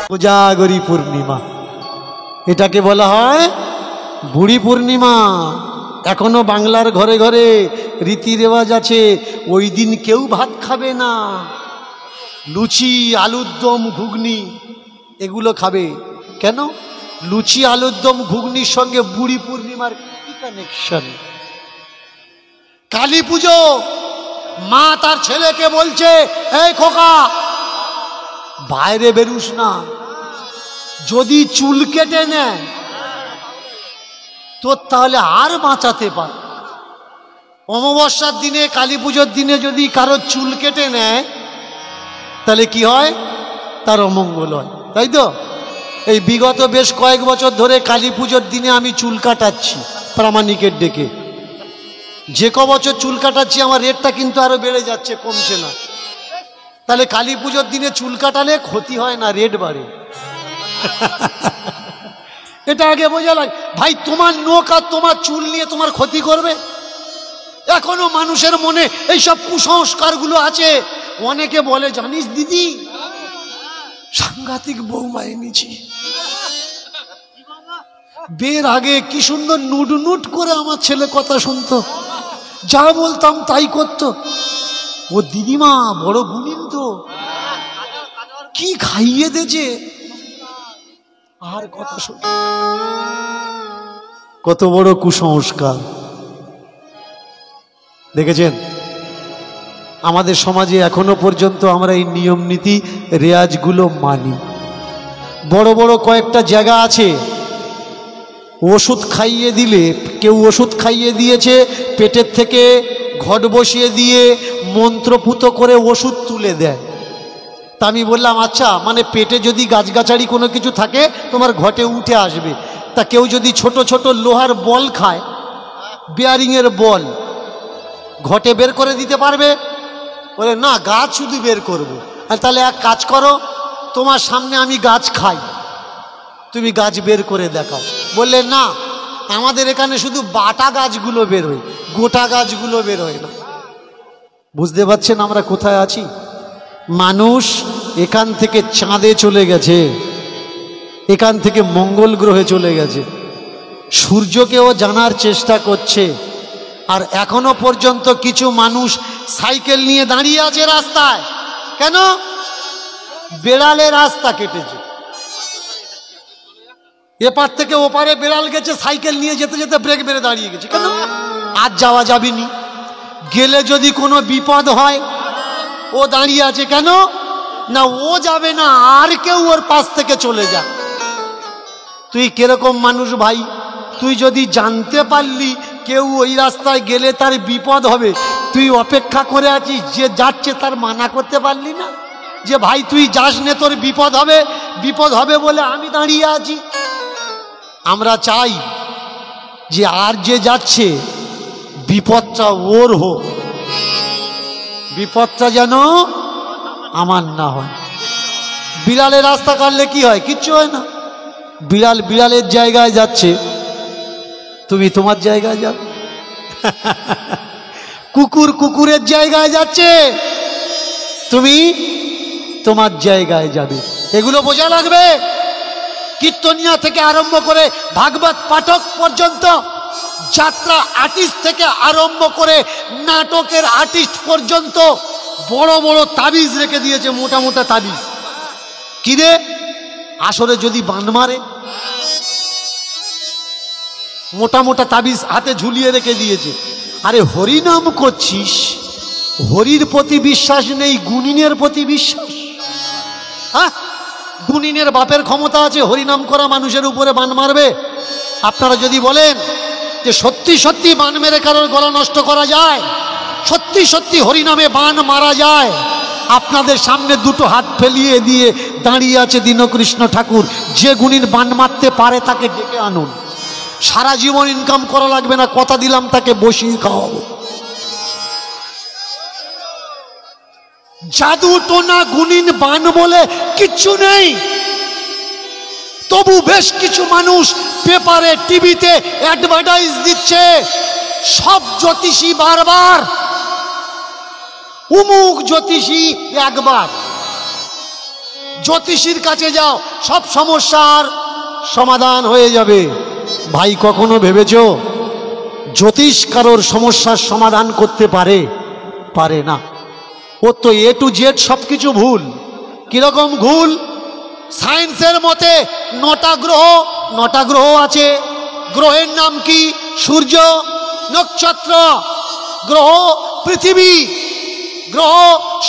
কোজাগরী পূর্ণিমা, এটাকে বলা হয় বুড়ি পূর্ণিমা। এখনো বাংলার ঘরে ঘরে রীতি রেওয়াজ আছে, ওই দিন কেউ ভাত খাবে না, লুচি আলুর দম ঘুগনি এগুলো খাবে। কেন? লুচি আলুর দম ঘুগনির সঙ্গে বুড়ি পূর্ণিমার কি কানেকশন? কালী পুজো, মা তার ছেলেকে বলছে, এই খোকা বাইরে বেরুস না, যদি চুল কেটে নেয় তোর তাহলে আর বাঁচাতে পার। অমাবস্যার দিনে, কালী পুজোর দিনে যদি কারো চুল কেটে নেয় তাহলে কি হয়? তার অমঙ্গল হয়, তাই তো? এই বিগত বেশ কয়েক বছর ধরে কালী পুজোর দিনে আমি চুল কাটাচ্ছি প্রামাণিকের ডেকে। যে ক বছর চুল কাটাচ্ছি আমার রেটটা কিন্তু আরো বেড়ে যাচ্ছে, কমছে না। তাহলে কালী পুজোর দিনে চুল কাটালে ক্ষতি হয় না, রেট বাড়ে। এটা আগে বোঝা লাগে ভাই। তোমার নোক আর তোমার চুল নিয়ে তোমার ক্ষতি করবে? এখনো মানুষের মনে এইসব কুসংস্কারগুলো আছে। অনেকে বলে, জানিস দিদি সাংঘাতিক বৌমা এনেছি, বিয়ের আগে কি সুন্দর নুড নুড করে আমার ছেলে কথা শুনতো, যা বলতাম তাই করতো। ও দিদিমা বড় গুণিন তো, কি খাইয়ে দেছে, আর কথা শুন। কত বড় কুসংস্কার দেখেছেন? আমাদের সমাজে এখনো পর্যন্ত আমরা এই নিয়ম নীতি রেয়াজগুলো মানি। বড় বড় কয়েকটা জায়গা আছে, ওষুধ খাইয়ে দিলে, কেউ ওষুধ খাইয়ে দিয়েছে, পেটের থেকে ঘট বসিয়ে দিয়ে মন্ত্রপুত করে ওষুধ তুলে দেয়। তা আমি বললাম, আচ্ছা মানে পেটে যদি গাছগাছাড়ি কোনো কিছু থাকে তোমার ঘটে উঠে আসবে, তা কেউ যদি ছোট ছোট লোহার বল খায়, বিয়ারিংয়ের বল, ঘটে বের করে দিতে পারবে? বলে না, গাছ শুধু বের করবো। তাহলে এক কাজ করো, তোমার সামনে আমি গাছ খাই, তুমি গাছ বের করে দেখাও। বললে না, আমাদের এখানে শুধু বাটা গাছগুলো বের হয়, গোটা গাছগুলো বের হয় না। বুঝতে পারছেন আমরা কোথায় আছি? মানুষ এখান থেকে চাঁদে চলে গেছে, এখান থেকে মঙ্গল গ্রহে চলে গেছে, সূর্যকেও জানার চেষ্টা করছে। আর এখনো পর্যন্ত কিছু মানুষ সাইকেল নিয়ে দাঁড়িয়ে আছে রাস্তায়। কেন? বেড়ালে রাস্তা কেটেছে, এপার থেকে ওপারে বেড়াল গেছে, সাইকেল নিয়ে যেতে যেতে ব্রেক মেরে দাঁড়িয়ে গেছে। কেন? আজ যাওয়া যাবেনি, গেলে যদি কোনো বিপদ হয়, ও দাঁড়িয়ে আছে। কেন না? ও যাবে না, আর কেউ ওর পাশ থেকে চলে যা। তুই কিরকম মানুষ ভাই? তুই যদি জানতে পারলি কেউ ওই রাস্তায় গেলে তার বিপদ হবে, তুই অপেক্ষা করে আছিস, যে যাচ্ছে তার মানা করতে পারলি না যে ভাই তুই যাস নে, তোর বিপদ হবে, বিপদ হবে বলে আমি দাঁড়িয়ে আছি। আমরা চাই যে আর যে যাচ্ছে বিপদটা ওর হোক, বিপদটা যেন আমার না হয়। বিড়ালের রাস্তা কাটলে কি হয়? কিচ্ছু হয় না। বিড়াল বিড়ালের জায়গায় যাচ্ছে, তুমি তোমার জায়গায় যাও। কুকুর কুকুরের জায়গায় যাচ্ছে, তুমি তোমার জায়গায় যাবে। এগুলো বোঝা লাগবে। কীর্তনিয়া থেকে আরম্ভ করে ভাগবত পাঠক পর্যন্ত, যাত্রা আর্টিস্ট থেকে আরম্ভ করে নাটকের আর্টিস্ট পর্যন্ত বড় বড় তাবিজ রেখে দিয়েছে, মোটা মোটা তাবিজ। কিরে আসরে যদি বান মারে, মোটা মোটা তাবিজ হাতে ঝুলিয়ে রেখে দিয়েছে। আরে হরিনাম করছিস, হরির প্রতি বিশ্বাস নেই, গুণিনের প্রতি বিশ্বাস। হ্যাঁ, গুণিনের বাপের ক্ষমতা আছে হরিনাম করা মানুষের উপরে বান মারবে? আপনারা যদি বলেন যে সত্যি সত্যি বান মেরে কারোর গলা নষ্ট করা যায়, সত্যি সত্যি হরিনামে বান মারা যায়, আপনাদের সামনে দুটো হাত ফেলিয়ে দিয়ে দাঁড়িয়ে আছে দীনকৃষ্ণ ঠাকুর। যে গুণিন বান মারতে পারে তাকে ডেকে আনুন, সারা জীবন ইনকাম করা লাগবে না, কথা দিলাম তাকে বসিয়ে খাওয়াবো। জাদু টোনা গুণিন বান বলে কিচ্ছু নেই। তবু বেশ কিছু মানুষ পেপারে টিভিতে অ্যাডভার্টাইজ দিচ্ছে। সব জ্যোতিষী বারবার উমুক জ্যোতিষী একবার, জ্যোতিষীর কাছে যাও, সব সমস্যার সমাধান হয়ে যাবে। ভাই, কখনো ভেবেছো জ্যোতিষ কারোর সমস্যার সমাধান করতে পারে? পারে না। ও তো এ টু জেড সব কিছু ভুল। কিরকম ভুল? সায়েন্সের মতে 9টা গ্রহ, 9টা গ্রহ আছে। গ্রহের নাম কি? সূর্য, নক্ষত্র, গ্রহ পৃথিবী, গ্রহ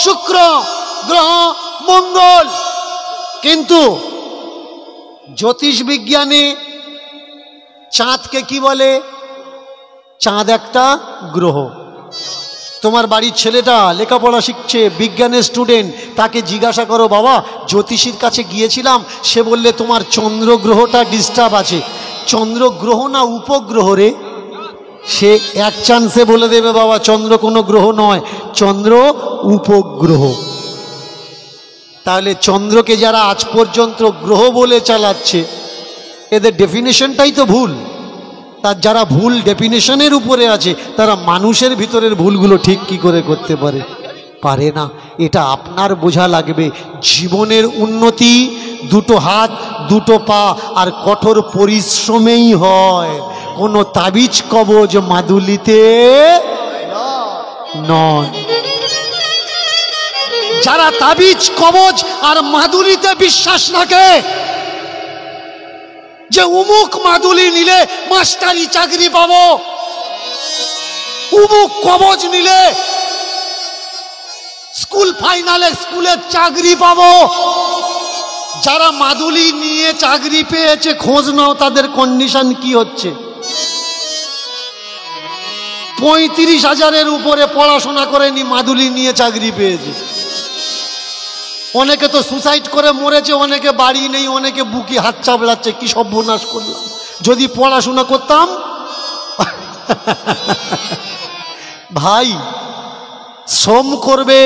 শুক্র, গ্রহ মঙ্গল। কিন্তু জ্যোতিষ বিজ্ঞানে চাঁদকে কি বলে? চাঁদ একটা গ্রহ। তোমার বাড়ির ছেলেটা লেখাপড়া শিখছে, বিজ্ঞানের স্টুডেন্ট, তাকে জিজ্ঞাসা করো, বাবা জ্যোতিষীর কাছে গিয়েছিলাম, সে বললে তোমার চন্দ্র গ্রহটা ডিস্টার্ব আছে। চন্দ্র গ্রহ না উপগ্রহ রে? সে এক চান্সে বলে দেবে, বাবা চন্দ্র কোনো গ্রহ নয়, চন্দ্র উপগ্রহ। তাহলে চন্দ্রকে যারা আজ পর্যন্ত গ্রহ বলে চালাচ্ছে, এদের ডেফিনেশনটাই তো ভুল। তার যারা ভুল ডেফিনেশনের উপরে আছে, তারা মানুষের ভিতরের ভুলগুলো ঠিক কি করে করতে পারে? পারে না। এটা আপনার বোঝা লাগবে। জীবনের উন্নতি দুটো হাত, দুটো পা আর কঠোর পরিশ্রমেই হয়, কোনো তাবিজ কবজ মাদুলিতে নয়। যারা তাবিজ কবজ আর মাদুলিতে বিশ্বাস রাখে, যে উমুক মাদুলি নিলে মাস্টারি চাকরি পাবো, উমুক কবজ নিলে স্কুল ফাইনালে স্কুলের চাকরি পাবো, যারা মাদুলি নিয়ে চাকরি পেয়েছে খোঁজ নাও তাদের কন্ডিশন কি হচ্ছে। 35,000-এর উপরে পড়াশোনা করেনি, মাদুলি নিয়ে চাকরি পেয়েছে। অনেকে তো সুসাইড করে মরেছে, অনেকে বাড়ি নেই, অনেকে বুকে হাত চাপড়াচ্ছে। কি সর্বনাশ করলাম! যদি পড়াশোনা করতাম। ভাই, শ্রম করবে,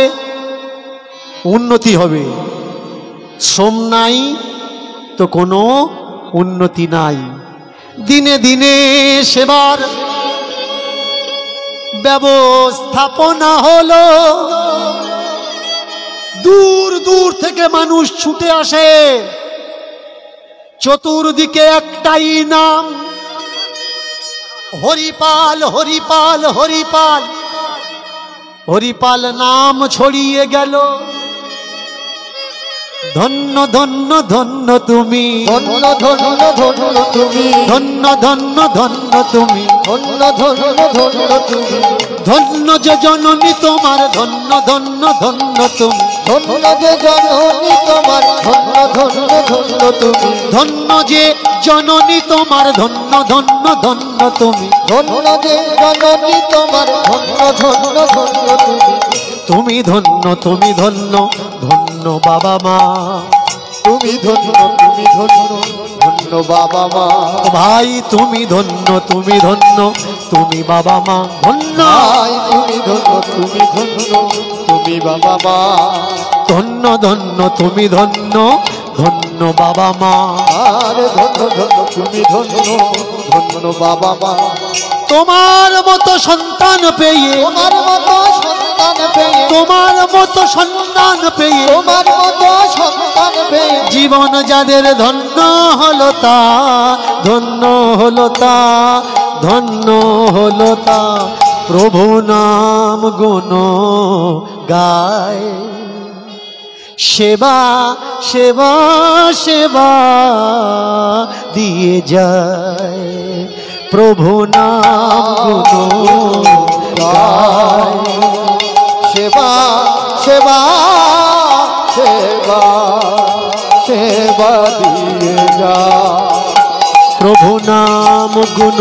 উন্নতি হবে। শ্রম নাই তো কোনো উন্নতি নাই। দিনে দিনে সেবার ব্যবস্থাপনা হলো, দূর দূর থেকে মানুষ ছুটে আসে, চতুর্দিকে একটাই নাম, হরিপাল হরিপাল হরিপাল। হরিপাল নাম ছড়িয়ে গেল। ধন্য ধন্য ধন্য তুমি, ধন্য ধন্য ধন্য তুমি, ধন্য ধন্য ধন্য তুমি, ধন্য ধন্য ধন্য তুমি, ধন্য যে জননী তোমার, ধন্য ধন্য ধন্য তুমি, ধন্য যে জননী তোমার, ধন্য ধন্য ধন্য তুমি, ধন্য যে জননী তোমার, ধন্য ধন্য ধন্য তুমি, ধন্য যে জননী তোমার, ধন্য ধন্য ধন্য তুমি, তুমি ধন্য, তুমি ধন্য, ধন্য বাবা মা, তুমি ধন্য, তুমি ধন্য, ধন্য বাবা মা। ভাই তুমি ধন্য, তুমি ধন্য, তুমি বাবা মা ধন্য। ভাই তুমি ধন্য, তুমি ধন্য, তুমি বাবা মা। ধন্য ধন্য তুমি ধন্য, ধন্য বাবা মা। আরে ধন্য ধন্য তুমি ধন্য, ধন্য বাবা মা। তোমার মতো সন্তান পেয়ে, তোমার মতো সন্তান পেয়ে, তোমার মতো সন্তান পেয়ে, তোমার মতো সন্তান পেয়ে, জীবন যাদের ধন্য হলো তা, ধন্য হলো তা, ধন্য হলো তা। প্রভু নাম গুণ গায়, সেবা সেবা সেবা দিয়ে যায়। প্রভু নাম গুণ গায়, সেবা সেবা সেবা সেবা দিয়ে যা। প্রভু নাম গুণ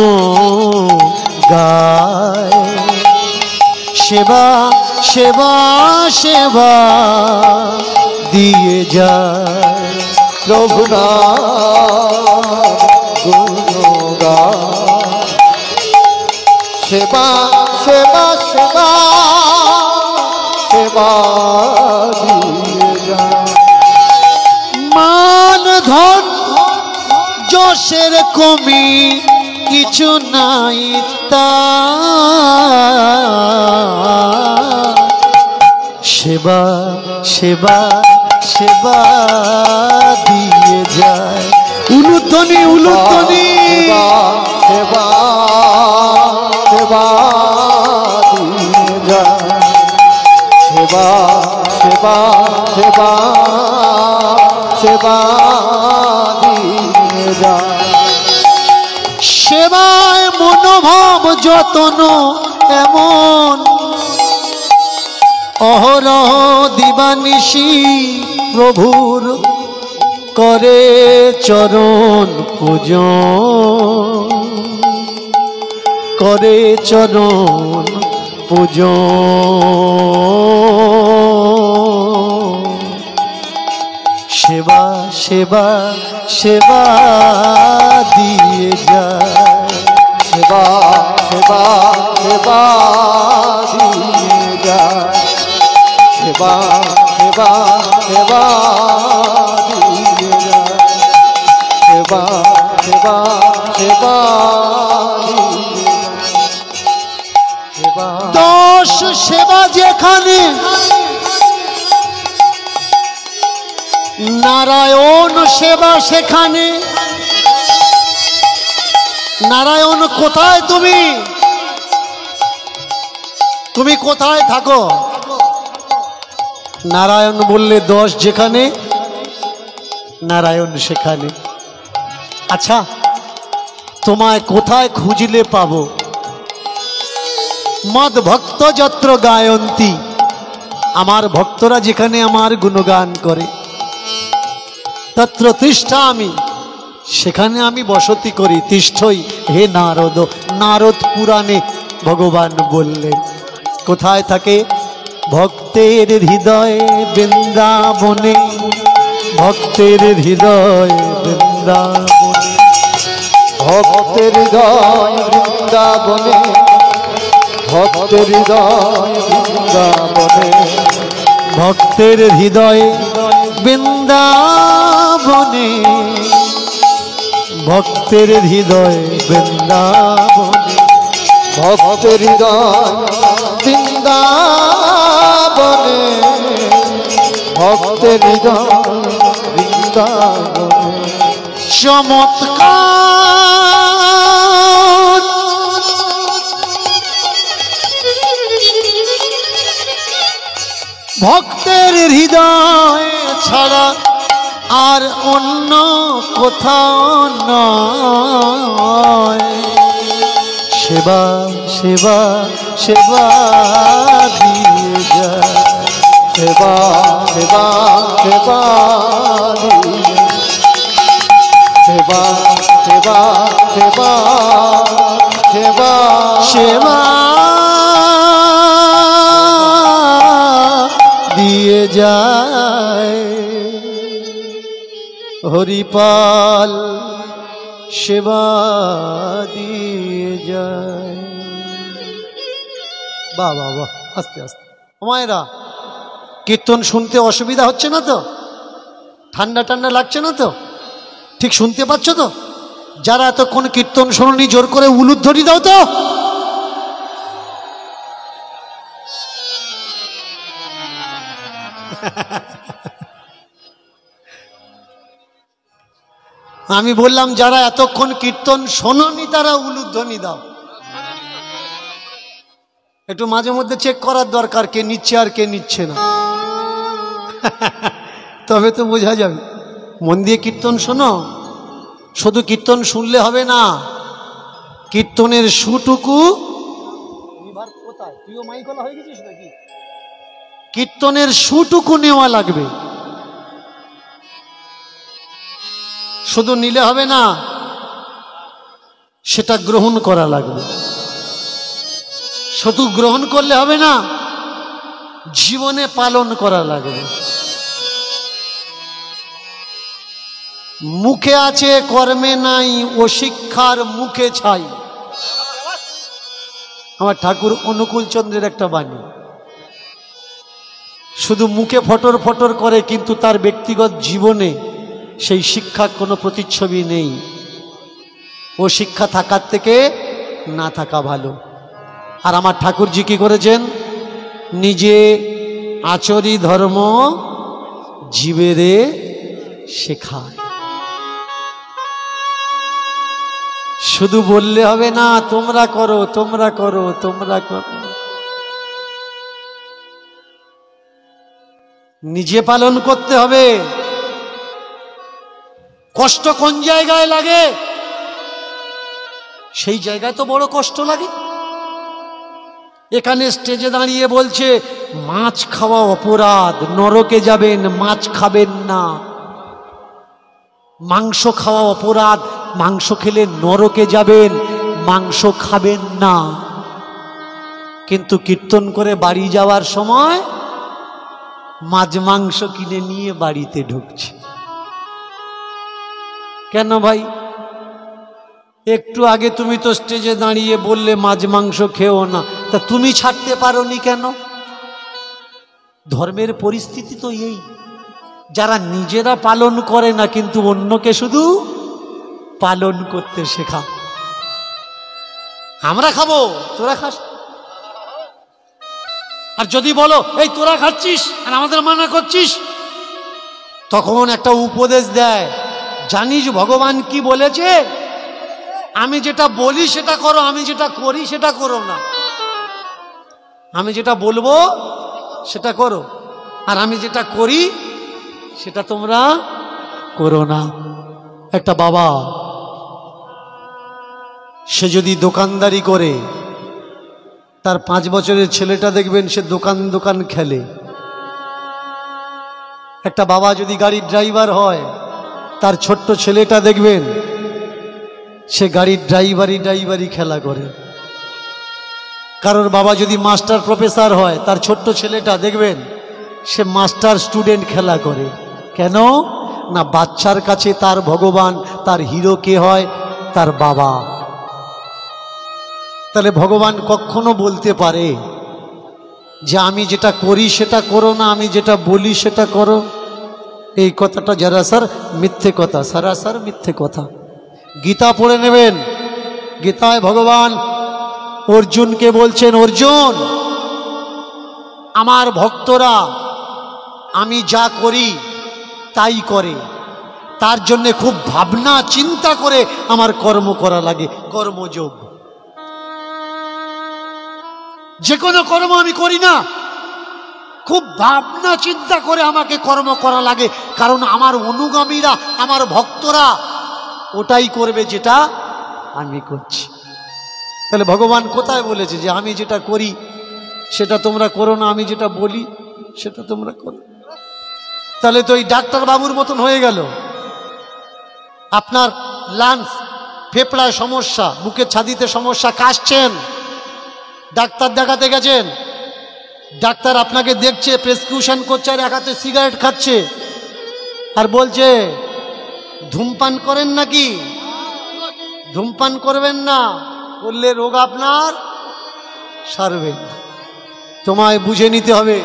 গায়, সেবা সেবা সেবা দিয়ে যায়। প্রভু নাম গুণ গায়, সেবা সেবা সেবা সেবা দিয়ে যা। মান ধন যশের কমি কিছু নাই তা, সেবা সেবা সেবা দিয়ে যায়। উলুধ্বনি উলুধ্বনি সেবা সেবা দিয়ে যায়। সেবা সেবা সেবা সেবা দিয়ে যায়। সেবায় মনোভাব যতন এমন, অহরহ দিবানিশি প্রভুর করে চরণ পূজন, করে চরণ পূজন। সেবা সেবা সেবা দিয়ে যায়। সেবা সেবা সেবা দিয়ে যায়। সেবা সেবা সেবা দিয়ে যায়। সেবা সেবা সেবা দিয়ে যায়। সেবা দশ সেবা যেখানে, নারায়ণ সেবা সেখানে। নারায়ণ কোথায়? তুমি তুমি কোথায় থাকো? নারায়ণ বললে 10 যেখানে, নারায়ণ সেখানে। আচ্ছা, তোমায় কোথায় খুঁজলে পাবো? মদ ভক্ত যত্র গায়ন্তী, আমার ভক্তরা যেখানে আমার গুণগান করে, তত্র তিষ্ঠামি, সেখানে আমি বসতি করি। তিষ্ঠই হে নারদ। নারদ পুরাণে ভগবান বললেন কোথায় থাকে? ভক্তের হৃদয় বৃন্দাবনে, ভক্তের হৃদয় বৃন্দাবনে। ভক্তের হৃদয় বৃন্দাবনে, ভক্তের হৃদয় বৃন্দাবনে। ভক্তের হৃদয় বৃন্দাবনে, ভক্তের হৃদয় বৃন্দাবনে। ভক্তের হৃদয় বৃন্দাবনে, ভক্তের হৃদয় বৃন্দাবনে। চমৎকার ভক্তের হৃদয় ছাড়া আর অন্য কোথাও নয়। সেবা সেবা সেবা দিয়ে যায়। সেবা সেবা সেবা দিয়ে সেবা সেবা সেবা সেবা সেবা দিয়ে যায়। হরিপাল সেবা দিয়ে যায়। বাহ বাহ বাহ, আস্তে আস্তে। মায়েরা, কীর্তন শুনতে অসুবিধা হচ্ছে না তো? ঠান্ডা ঠান্ডা লাগছে না তো? ঠিক শুনতে পাচ্ছ তো? যারা এতক্ষণ কীর্তন শোনি জোর করে উলুধ্বনি দাও তো। আমি বললাম যারা এতক্ষণ কীর্তন শোনি তারা উলুধ্বনি দাও। একটু মাঝে মধ্যে চেক করার দরকার কে নিচ্ছে আর কে নিচ্ছে না। তবে তো বোঝা যাবে। মন দিয়ে কীর্তন শোনো। শুধু কীর্তন শুনলে হবে না, কীর্তনের সুটুকু কীর্তনের সুটুকু নেওয়া লাগবে। শুধু নিলে হবে না, সেটা গ্রহণ করা লাগবে। শুধু গ্রহণ করলে হবে না, জীবনে পালন করা লাগবে। মুখে আছে কর্মে নাই, ও শিক্ষার মুখে ছাই। আমার ঠাকুর অনুকূল চন্দ্রের একটা বাণী। শুধু মুখে ফটর ফটর করে, কিন্তু তার ব্যক্তিগত জীবনে সেই শিক্ষার কোনো প্রতিচ্ছবি নেই। ও শিক্ষা থাকার থেকে না থাকা ভালো। আর আমার ঠাকুরজি কি করেছেন? নিজে আচরি ধর্ম জীবেরে শেখায়। শুধু বললে হবে না তোমরা করো তোমরা করো তোমরা করো, নিজে পালন করতে হবে। কষ্ট কোন জায়গায় লাগে? সেই জায়গায় তো বড় কষ্ট লাগে। এখানে স্টেজে দাঁড়িয়ে বলছে মাছ খাওয়া অপরাধ, নরকে যাবেন, মাছ খাবেন না। মাংস খাওয়া অপরাধ, মাংস খেলে নরকে যাবেন, মাংস খাবেন না। কিন্তু কীর্তন করে বাড়ি যাওয়ার সময় মাছ মাংস কিনে নিয়ে বাড়িতে ঢুকছে। কেন ভাই? একটু আগে তুমি তো স্টেজে দাঁড়িয়ে বললে মাছ মাংস খেও না, তা তুমি ছাড়তে পারোনি কেন? ধর্মের পরিস্থিতি তো এই, যারা নিজেরা পালন করে না কিন্তু অন্যকে শুধু পালন করতে শেখা। আমরা খাবো, তোরা খাস। আর যদি বলো এই তোরা খাচ্ছিস আর আমাদের মানা করছিস, তখন একটা উপদেশ দেয়, জানিস ভগবান কি বলেছে? আমি যেটা বলি সেটা করো, আমি যেটা করি সেটা করো না। আমি যেটা বলবো সেটা করো, আর আমি যেটা করি সেটা তোমরা করো না। একটা বাবা, সে যদি দোকানদারি করে, তার 5 বছরের ছেলেটা দেখবেন সে দোকান খেলে। একটা বাবা যদি গাড়ির ড্রাইভার হয়, তার ছোট্ট ছেলেটা দেখবেন সে গাড়ির ড্রাইভারি খেলা করে। কারোর বাবা যদি মাস্টার প্রফেসর হয়, তার ছোট্ট ছেলেটা দেখবেন সে মাস্টার স্টুডেন্ট খেলা করে। কেন না? বাচ্চার কাছে তার ভগবান, তার হিরো কে হয়? তার বাবা। তাহলে ভগবান কখনো বলতে পারে যে আমি যেটা করি সেটা করো না, আমি যেটা বলি সেটা করো? এই কথাটা সরাসর মিথ্যে কথা, সরাসর মিথ্যে কথা। গীতা পড়ে নেবেন। গীতায় ভগবান অর্জুনকে বলছেন, অর্জুন, আমার ভক্তরা আমি যা করি তাই করে, তার জন্য খুব ভাবনা চিন্তা করে আমার কর্ম করা লাগে, কর্মযোগ। যে কোনো কর্ম আমি করি না, খুব ভাবনা চিন্তা করে আমাকে কর্ম করা লাগে, কারণ আমার অনুগামীরা, আমার ভক্তরা ওটাই করবে যেটা আমি করছি। তাহলে ভগবান কোথায় বলেছে যে আমি যেটা করি সেটা তোমরা করো না, আমি যেটা বলি সেটা তোমরা করো? তাহলে তো এই ডাক্তার বাবুর মতন হয়ে গেল। আপনার লাংস, ফেফড়ায় সমস্যা, বুকের ছাদিতে সমস্যা, কাশছেন, ডাক্তার দেখাতে গেছেন, ডাক্তার আপনাকে দেখছে, প্রেসক্রিপশন করছে, আর এক হাতে সিগারেট খাচ্ছে, আর বলছে ধূমপান করেন নাকি? ধূমপান করবেন না, করলে রোগ আপনার সারবে না। তোমায় বুঝে নিতে হবে,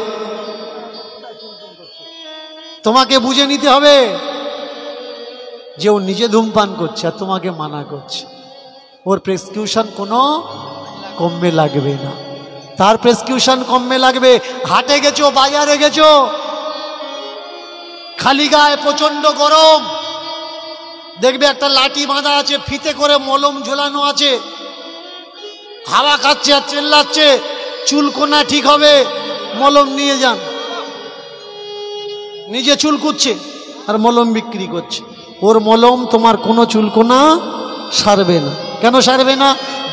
তোমাকে বুঝে নিতে হবে যে ও নিজে ধূমপান করছে আর তোমাকে মানা করছে। ওর প্রেসক্রিপশন কোনো কমে লাগবে না, তার প্রেসক্রিপশন কমে লাগবে। হাটে গেছো, বাজারে গেছো, খালি গায়ে প্রচন্ড গরম, দেখবে একটা লাঠি বাঁধা আছে, ফিতে করে মলম ঝোলানো আছে, হাওয়া খাচ্ছে আর চেল্লাচ্ছে, চুলকোনা ঠিক হবে, মলম নিয়ে যান। নিজে চুল কুচ্ছে আর মলম বিক্রি করছে। ওর মলম তোমার কোনো চুলকোনা সারবে না। কেন সারবে না?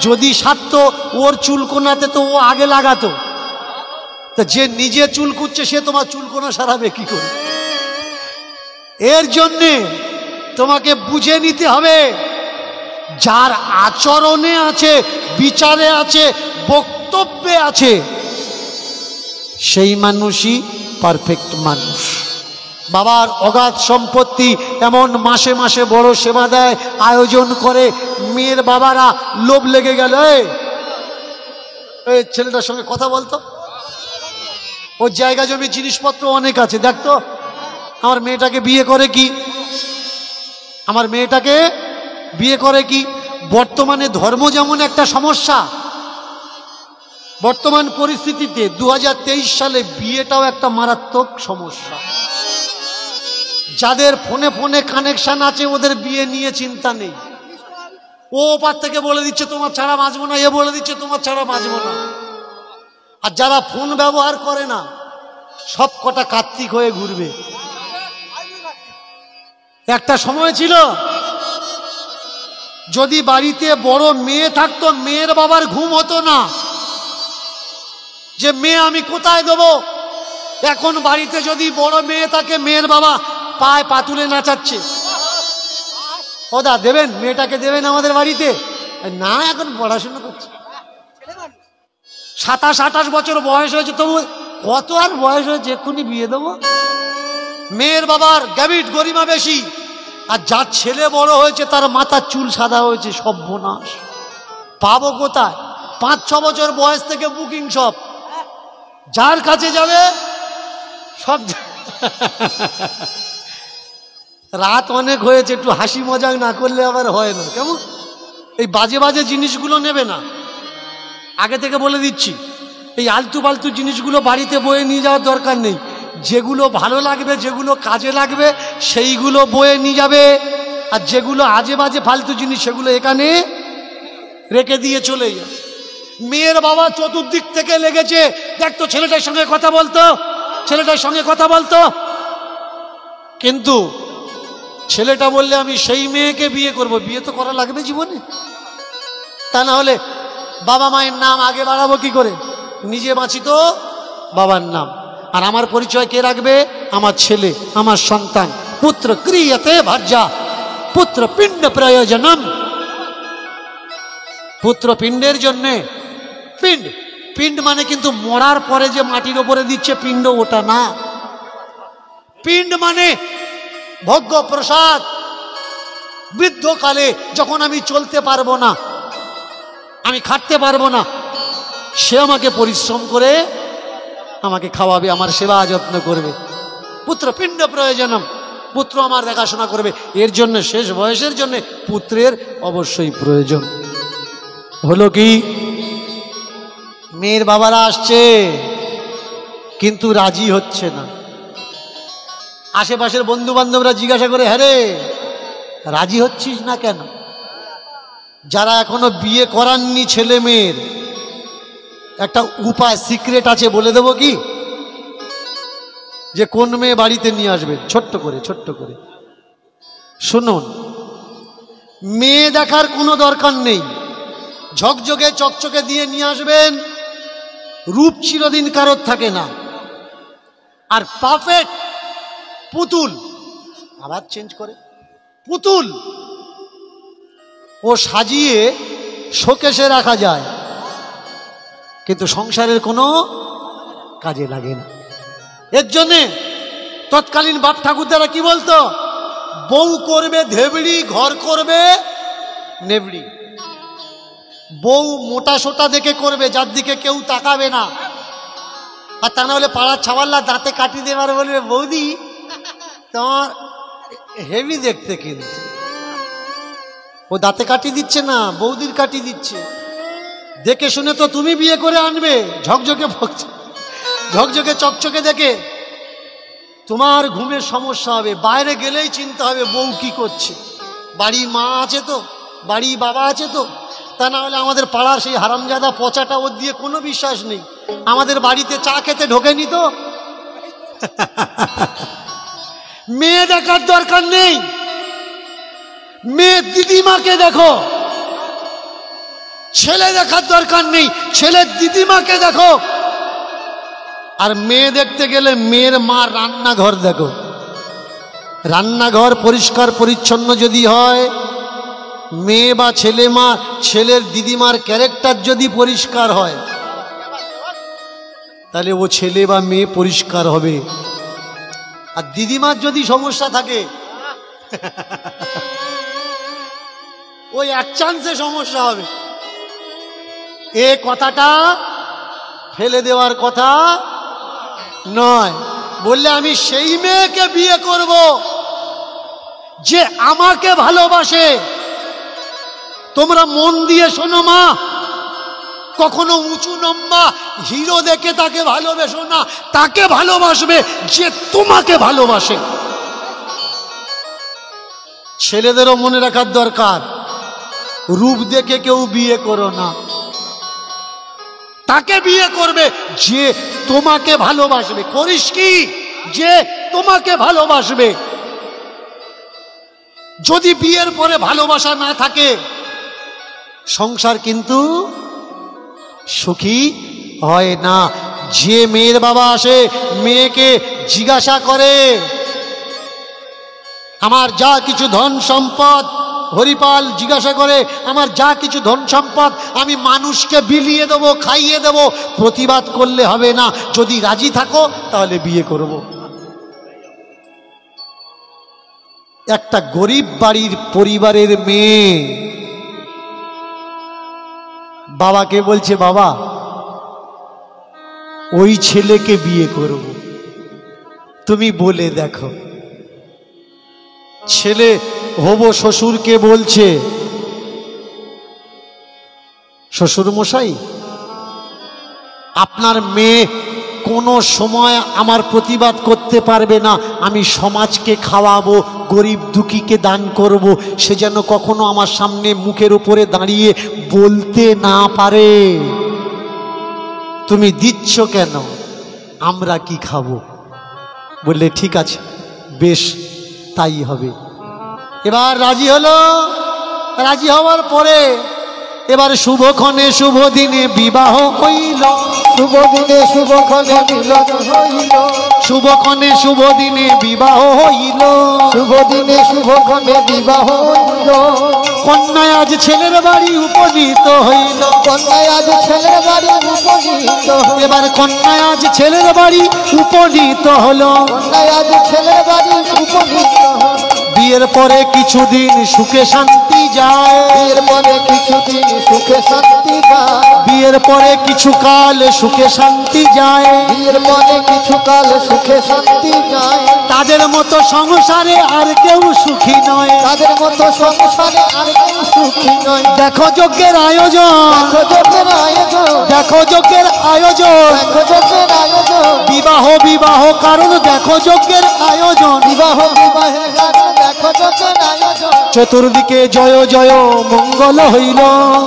যদি সারতো ওর চুলকোনাতে তো ও আগে লাগাতো। তা যে নিজে চুল কুচ্ছে সে তোমার চুলকোনা সারাবে কি করে? এর জন্যে তোমাকে বুঝে নিতে হবে, যার আচরণে আছে, বিচারে আছে, বক্তব্যে আছে, সেই মানুষই পারফেক্ট মানুষ। বাবার অগাধ সম্পত্তি, এমন মাসে মাসে বড় সেবা দেয়, আয়োজন করে, মেয়ের বাবারা লোভ লেগে গেল, এই ছেলেটার সঙ্গে কথা বলতো, ওর জায়গা জমি জিনিসপত্র অনেক আছে, দেখতো আমার মেয়েটাকে বিয়ে করে কি, আমার মেয়েটাকে বিয়ে করে কি। বর্তমানে ধর্ম যেমন একটা সমস্যা, বর্তমান পরিস্থিতিতে 2023 সালে বিয়েটাও একটা মারাত্মক সমস্যা। যাদের ফোনে ফোনে কানেকশন আছে ওদের বিয়ে নিয়ে চিন্তা নেই, ও ওপার থেকে বলে দিচ্ছে তোমার ছাড়া বাঁচবো না, এ বলে দিচ্ছে তোমার ছাড়া বাঁচবো না। আর যারা ফোন ব্যবহার করে না সব কটা কার্তিক হয়ে ঘুরবে। একটা সময় ছিল যদি বাড়িতে বড় মেয়ে থাকতো মেয়ের বাবার ঘুম হতো না, যে মেয়ে আমি কোথায় দেবো। এখন বাড়িতে যদি বড় মেয়ে থাকে মেয়ের বাবা পায়ে পা তুলে নাচাচ্ছে, ওদা দেবেন মেয়েটাকে দেবেন আমাদের বাড়িতে না, এখন পড়াশোনা করছে, 27-28 বছর বয়স হয়েছে, তবু কত আর বয়স হয়েছে এক্ষুনি বিয়ে দেবো। মেয়ের বাবার গ্যাবিট গরিমা বেশি, আর যার ছেলে বড় হয়েছে তার মাথার চুল সাদা হয়েছে। সর্বনাশ, পাবো কোথায়? 5-6 বছর বয়স থেকে বুকিং, সব যার কাছে যাবে সব। রাত অনেক হয়েছে, একটু হাসি মজাক না করলে আবার হয় না। কেমন এই বাজে বাজে জিনিসগুলো নেবে না, আগে থেকে বলে দিচ্ছি। এই আলতু ফালতু জিনিসগুলো বাড়িতে বয়ে নিয়ে যাওয়ার দরকার নেই। যেগুলো ভালো লাগবে, যেগুলো কাজে লাগবে সেইগুলো বয়ে নিয়ে যাবে, আর যেগুলো আজে বাজে ফালতু জিনিস সেগুলো এখানে রেখে দিয়ে চলে যাবে। মেয়ের বাবা চতুর্দিক থেকে লেগেছে, দেখতো ছেলেটার সঙ্গে কথা বলতো, ছেলেটার সঙ্গে কথা বলতো, কিন্তু ছেলেটা বললে আমি সেই মেয়েকে বিয়ে করব। বিয়ে তো করা লাগবে জীবনে, তা না হলে বাবা মায়ের নাম আগে বাড়াবো কি করে? নিজে বাঁচি তো বাবার নাম, আর আমার পরিচয় কে রাখবে? আমার ছেলে, আমার সন্তান। পুত্র ক্রিয়তে ভার্যা পুত্র পিণ্ড প্রয়োজনম। পুত্র পিণ্ডের জন্যে, পিণ্ড পিণ্ড মানে কিন্তু মরার পরে যে মাটির ওপরে দিচ্ছে পিণ্ড, ওটা না। পিণ্ড মানে ভোগ্য প্রসাদ। বৃদ্ধকালে যখন আমি চলতে পারবো না, আমি খাটতে পারবো না, সে আমাকে পরিশ্রম করে আমাকে খাওয়াবে, আমার সেবা যত্ন করবে। পুত্র পিণ্ড প্রয়োজনম, পুত্র আমার দেখাশোনা করবে। এর জন্য শেষ বয়সের জন্য পুত্রের অবশ্যই প্রয়োজন। হলো কি, মেয়ের বাবারা আসছে কিন্তু রাজি হচ্ছে না। আশেপাশের বন্ধু বান্ধবরা জিজ্ঞাসা করে, হ্যাঁ রে রাজি হচ্ছিস না কেন? যারা এখনো বিয়ে করাননি ছেলে মেয়ের, একটা উপায় সিক্রেট আছে, বলে দেবো কি? যে কোন মেয়ে বাড়িতে নিয়ে আসবেন, ছোট্ট করে ছোট্ট করে শুনুন। মেয়ে দেখার কোনো দরকার নেই, ঝকঝকে চকচকে দিয়ে নিয়ে আসবেন। রূপ চিরদিন কারোর থাকে না, আর পারফেক্ট পুতুল, আবার চেঞ্জ করে পুতুল ও সাজিয়ে শোকেসে রাখা যায়, কিন্তু সংসারের কোনো কাজে লাগে না। এর জন্যে তৎকালীন বাপ ঠাকুরদারা কি বলতো? বউ করবে ধেবড়ি, ঘর করবে নেবড়ি। বউ মোটা সোটা দেখে করবে, যার দিকে কেউ তাকাবে না, আর তা না হলে পাড়ার ছাওয়াল্লা দাঁতে কাটি দেবার বলবে, বৌদি তোমার হেভি দেখতে, কিন্তু ও দাঁতে কাটি দিচ্ছে না, বৌদির কাটি দিচ্ছে। দেখে শুনে তো তুমি বিয়ে করে আনবে, ঝকঝকে ঝকঝকে চকচকে দেখে। তোমার ঘুমের সমস্যা হবে, বাইরে গেলেই চিন্তা হবে বউ কি করছে। বাড়ি মা আছে তো, বাড়ি বাবা আছে তো, তা না হলে আমাদের পাড়ার সেই হারামজাদা পচাটা, ওর দিয়ে কোনো বিশ্বাস নেই। আমাদের বাড়িতে চা খেতে ঢোকেনি তো। মেয়ে দেখার দরকার নেই, মেয়ে দিদিমাকে দেখো। ছেলে দেখার দরকার নেই, ছেলের দিদিমাকে দেখো। আর মেয়ে দেখতে গেলে মেয়ের মা রান্নাঘর দেখো। রান্নাঘর পরিষ্কার পরিচ্ছন্ন যদি হয়, মেয়ে বা ছেলে মা, ছেলের দিদিমার ক্যারেক্টার যদি পরিষ্কার হয়, তাহলে ও ছেলে বা মেয়ে পরিষ্কার হবে। আর দিদিমার যদি সমস্যা থাকে, ওই এক চান্সে সমস্যা হবে। এ কথাটা ফেলে দেওয়ার কথা নয়। বললে আমি সেই মেয়েকে বিয়ে করব যে আমাকে ভালোবাসে। তোমরা মন দিয়ে শোনো মা, কখনো উঁচু লম্বা হিরো দেখে তাকে ভালোবেসো না, তাকে ভালোবাসবে যে তোমাকে ভালোবাসে। ছেলেদেরও মনে রাখার দরকার, রূপ দেখে কেউ বিয়ে করো না, তাকে বিয়ে করবে যে তোমাকে ভালোবাসবে। করিস কি? যে তোমাকে ভালোবাসবে। যদি বিয়ের পরে ভালোবাসা না থাকে, সংসার কিন্তু সুখী হয় না। যে মেয়ের বাবা আসে মেয়েকে জিজ্ঞাসা করে, আমার যা কিছু ধন সম্পদ, হরিপাল জিজ্ঞাসা করে, আমার যা কিছু ধন সম্পদ আমি মানুষকে বিলিয়ে দেবো, খাইয়ে দেবো, প্রতিবাদ করলে হবে না, যদি রাজি থাকো তাহলে বিয়ে করব। একটা গরিব বাড়ির পরিবারের মেয়ে বাবাকে বলছে, বাবা ওই ছেলেকে বিয়ে করব, তুমি বলে দেখো। ছেলে হবো শ্বশুরকে বলছে, শ্বশুর মশাই আপনার মেয়ে কোনো সময় আমার প্রতিবাদ করতে পারবে না, আমি সমাজকে খাওয়াবো, গরিব দুঃখীকে দান করব, সে যেন কখনো আমার সামনে মুখের উপরে দাঁড়িয়ে বলতে না পারে। তুমি দিচ্ছ কেন? আমরা কি খাবো? বললে ঠিক আছে, বেশ তাই হবে। এবার রাজি হলো। রাজি হওয়ার পরে এবার শুভক্ষণে শুভ দিনে বিবাহ হইল। শুভ দিনে শুভক্ষণে মিলন হইল। শুভক্ষণে শুভ দিনে বিবাহ হইল। শুভ দিনে শুভক্ষণে বিবাহ হইল। কন্যায় আজ ছেলের বাড়ি উপনীত হইল। কন্যায় আজ ছেলের বাড়ি উপনীত। এবার কন্যায় আজ ছেলের বাড়ি উপনীত হলো। কন্যায় আজ ছেলের বাড়ি উপনীত হলো। বিয়ের পরে কিছুদিন সুখে শান্তি যায়। বিয়ের পরে কিছুদিন সুখে শান্তি যায়। বিয়ের পরে কিছু কাল সুখে শান্তি যায়। বিয়ের পরে কিছু কাল সুখে শান্তি যায়। তাদের মতো সংসারে আর কেউ সুখী নয়। তাদের মতো সংসারে আর কেউ সুখী নয়। দেখো যজ্ঞের আয়োজন, দেখো যজ্ঞের আয়োজন, দেখো যজ্ঞের আয়োজন, দেখো যজ্ঞের আয়োজন। বিবাহ বিবাহ কারণ দেখো যজ্ঞের আয়োজন। বিবাহ বিবাহের কারণ দেখো যজ্ঞের আয়োজন। চতুর্দিকে জয় জয় মঙ্গল হইল।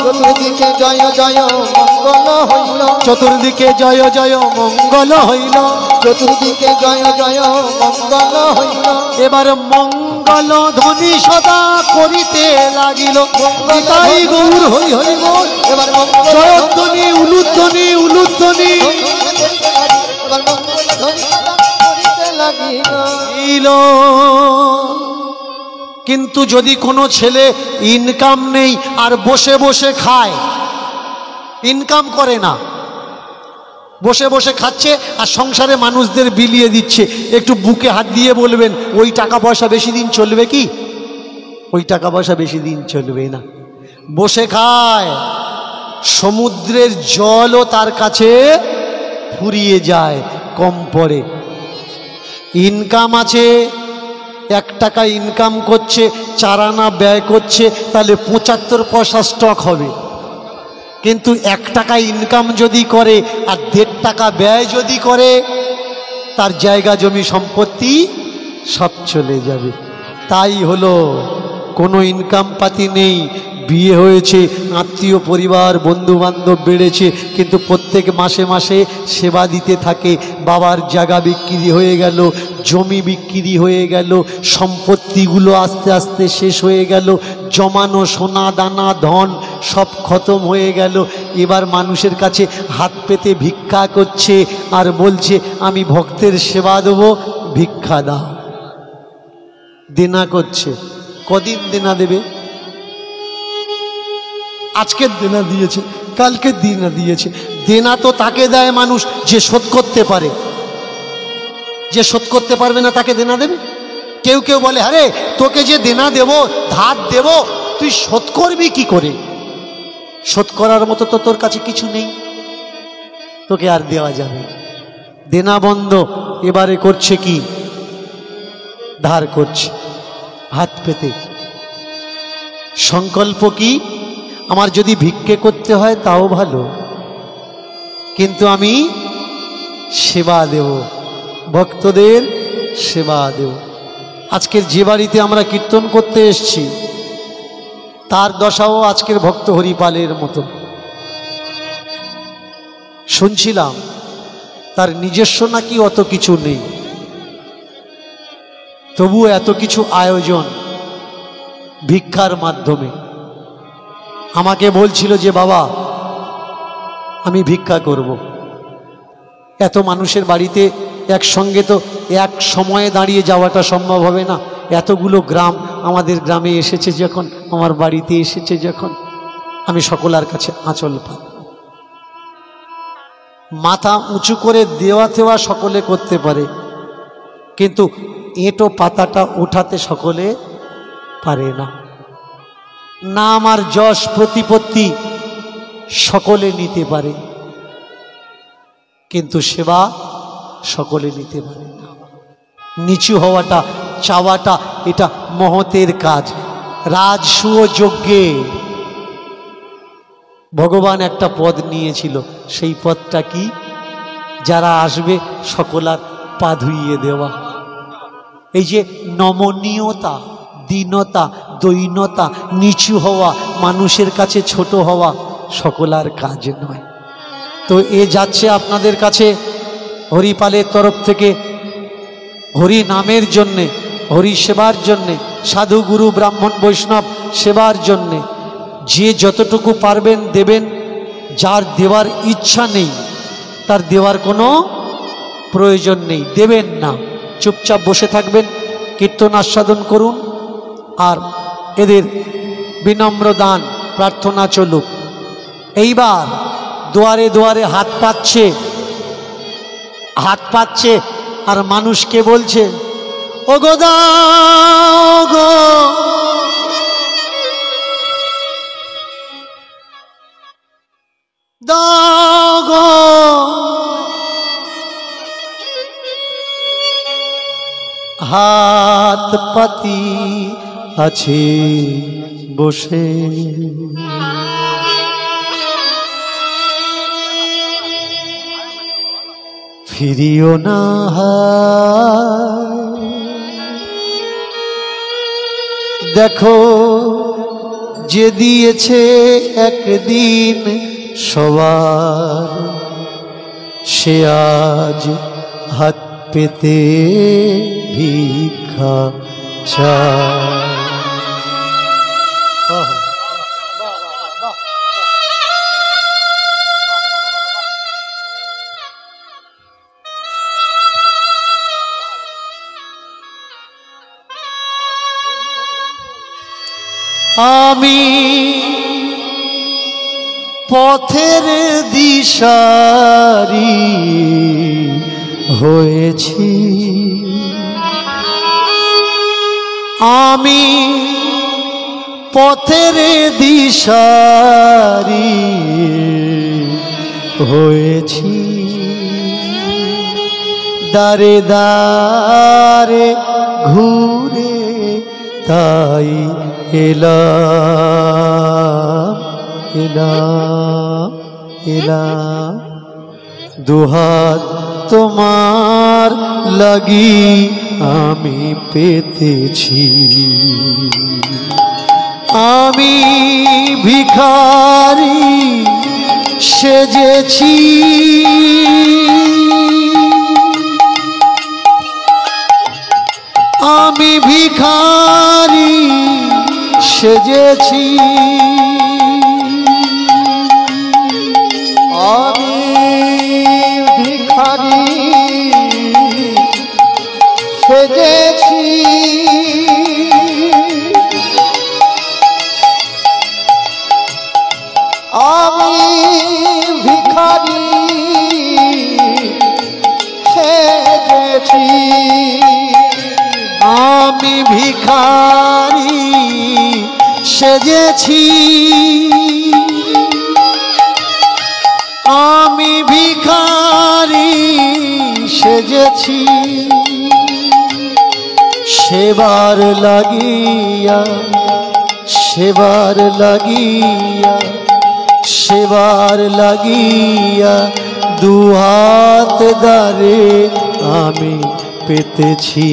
চতুর্দিকে জয় জয় মঙ্গল হইল। চতুর্দিকে জয় জয় মঙ্গল হইল। চতুর্দিকে জয় জয় মঙ্গল হইল। এবার মঙ্গল ধ্বনি সদা করিতে লাগিল। নিতাই গৌর হই হই বল। এবার মঙ্গল জয়ধ্বনি উলুধ্বনি উলুধ্বনি এবার মঙ্গল ধ্বনি করিতে লাগিল। কিন্তু যদি কোনো ছেলে ইনকাম নেই আর বসে বসে খায়, ইনকাম করে না, বসে বসে খাচ্ছে আর সংসারে মানুষদের বিলিয়ে দিচ্ছে, একটু বুকে হাত দিয়ে বলবেন ওই টাকা পয়সা বেশি দিন চলবে কি? ওই টাকা পয়সা বেশি দিন চলবে না। বসে খায়, সমুদ্রের জলও তার কাছে ফুরিয়ে যায়, কম পড়ে। ইনকাম আছে, 1 টাকা ইনকাম করছে, 4 আনা ব্যয় করছে, তাহলে 75 পয়সা স্টক হবে। কিন্তু 1 টাকা ইনকাম যদি করে আর 1.5 টাকা ব্যয় যদি করে, তার জায়গা জমি সম্পত্তি সব চলে যাবে। তাই হলো কোনো ইনকাম পাতি নেই, বিয়ে হয়েছে, আত্মীয় পরিবার বন্ধু বান্ধব বেড়েছে, কিন্তু প্রত্যেক মাসে মাসে সেবা দিতে থাকে। বাবার জায়গা বিক্রি হয়ে গেল, জমি বিক্রি হয়ে গেল, সম্পত্তিগুলো আস্তে আস্তে শেষ হয়ে গেল, জমানো সোনা দানা ধন সব খতম হয়ে গেল। এবার মানুষের কাছে হাত পেতে ভিক্ষা করছে আর বলছে আমি ভক্তের সেবা দেবো, ভিক্ষা দাও। দেনা করছে। কদিন দেনা দেবে? আজকের দেনা দিয়েছে, কালকে দেনা দিয়েছে। দেনা তো তাকে দেয় মানুষ যে শোধ করতে পারে, যে শোধ করতে পারবে না তাকে দেনা দেবে? কেউ কেউ বলে আরে তোকে যে দেনা দেব, ধার দেব, তুই শোধ করবি কি করে? শোধ করার মতো তো তোর কাছে কিছু নেই, তোকে আর দেওয়া যাবে। দেনা বন্ধ। এবারে করছে কি? ধার করছে হাত পেতে। সংকল্প কি? আমার যদি ভিক্ষে করতে হয় তাও ভালো, কিন্তু আমি সেবা দেব, ভক্তদের সেবা দেব। আজকের যে বাড়িতে আমরা কীর্তন করতে এসেছি তার দশাও আজকের ভক্ত হরিপালের মতো। শুনছিলাম তার নিজস্ব নাকি অত কিছু নেই, তবুও এত কিছু আয়োজন ভিক্ষার মাধ্যমে। আমাকে বলছিল যে বাবা আমি ভিক্ষা করব। এত মানুষের বাড়িতে একসঙ্গে তো এক সময়ে দাঁড়িয়ে যাওয়াটা সম্ভব হবে না। এতগুলো গ্রাম আমাদের গ্রামে এসেছে যখন, আমার বাড়িতে এসেছে যখন, আমি সকলের কাছে আঁচল পাই। মাথা উঁচু করে দেওয়া থেওয়া সকলে করতে পারে, কিন্তু এঁটো পাতাটা ওঠাতে সকলে পারে না। নাম আর যশ প্রতিপত্তি সকলে নিতে পারে, কিন্তু সেবা সকলে নিতে পারে না। নিচু হওয়াটা, চাওয়াটা, এটা মহতের কাজ। রাজসূয় যজ্ঞে ভগবান একটা পদ নিয়েছিল, সেই পদটা কি? যারা আসবে সকলার পা ধুইয়ে দেওয়া। এই যে নমনীয়তা, দীনতা, দৈন্যতা, নিচু হওয়া, মানুষের কাছে ছোট হওয়া সকলার কাজ নয়। তো এ যাচ্ছে আপনাদের কাছে হরিপালের তরফ থেকে হরি নামের জন্যে, হরি সেবার জন্যে, সাধু গুরু ব্রাহ্মণ বৈষ্ণব সেবার জন্যে। যে যতটুকু পারবেন দেবেন, যার দেওয়ার ইচ্ছা নেই তার দেওয়ার কোনো প্রয়োজন নেই, দেবেন না, চুপচাপ বসে থাকবেন, কীর্তন আস্বাদন করুন, আর এদের বিনম্র দান প্রার্থনা চলুক। এইবার দুয়ারে দুয়ারে হাত পাচ্ছে আর মানুষকে বলছে, ও গো দাও গো, দাও গো, হাত পাতি আছে বসে, ফিরিও না। দেখো যে দিয়েছে একদিন সবার, সে আজ হাত পেতে ভিক্ষা চায়। আমি পথের দিশারি হয়েছি, আমি পথের দিশারি হয়েছি, দারে দারে ঘুরে তাই এলাম এলাম এলাম, দুহাত তোমার লাগি আমি পেতেছি, আমি ভিখারি সেজেছি, আমি ভিখারি সেজেছি, আমি ভিখারি সেজেছি, আমি ভিখারি সেজেছি, আমি ভিখারি সেজেছি, আমি ভিখারি সেজেছি, সেবার লাগিয়া সেবার লাগিয়া সেবার লাগিয়া দুহাত দ্বারে আমি পেতেছি।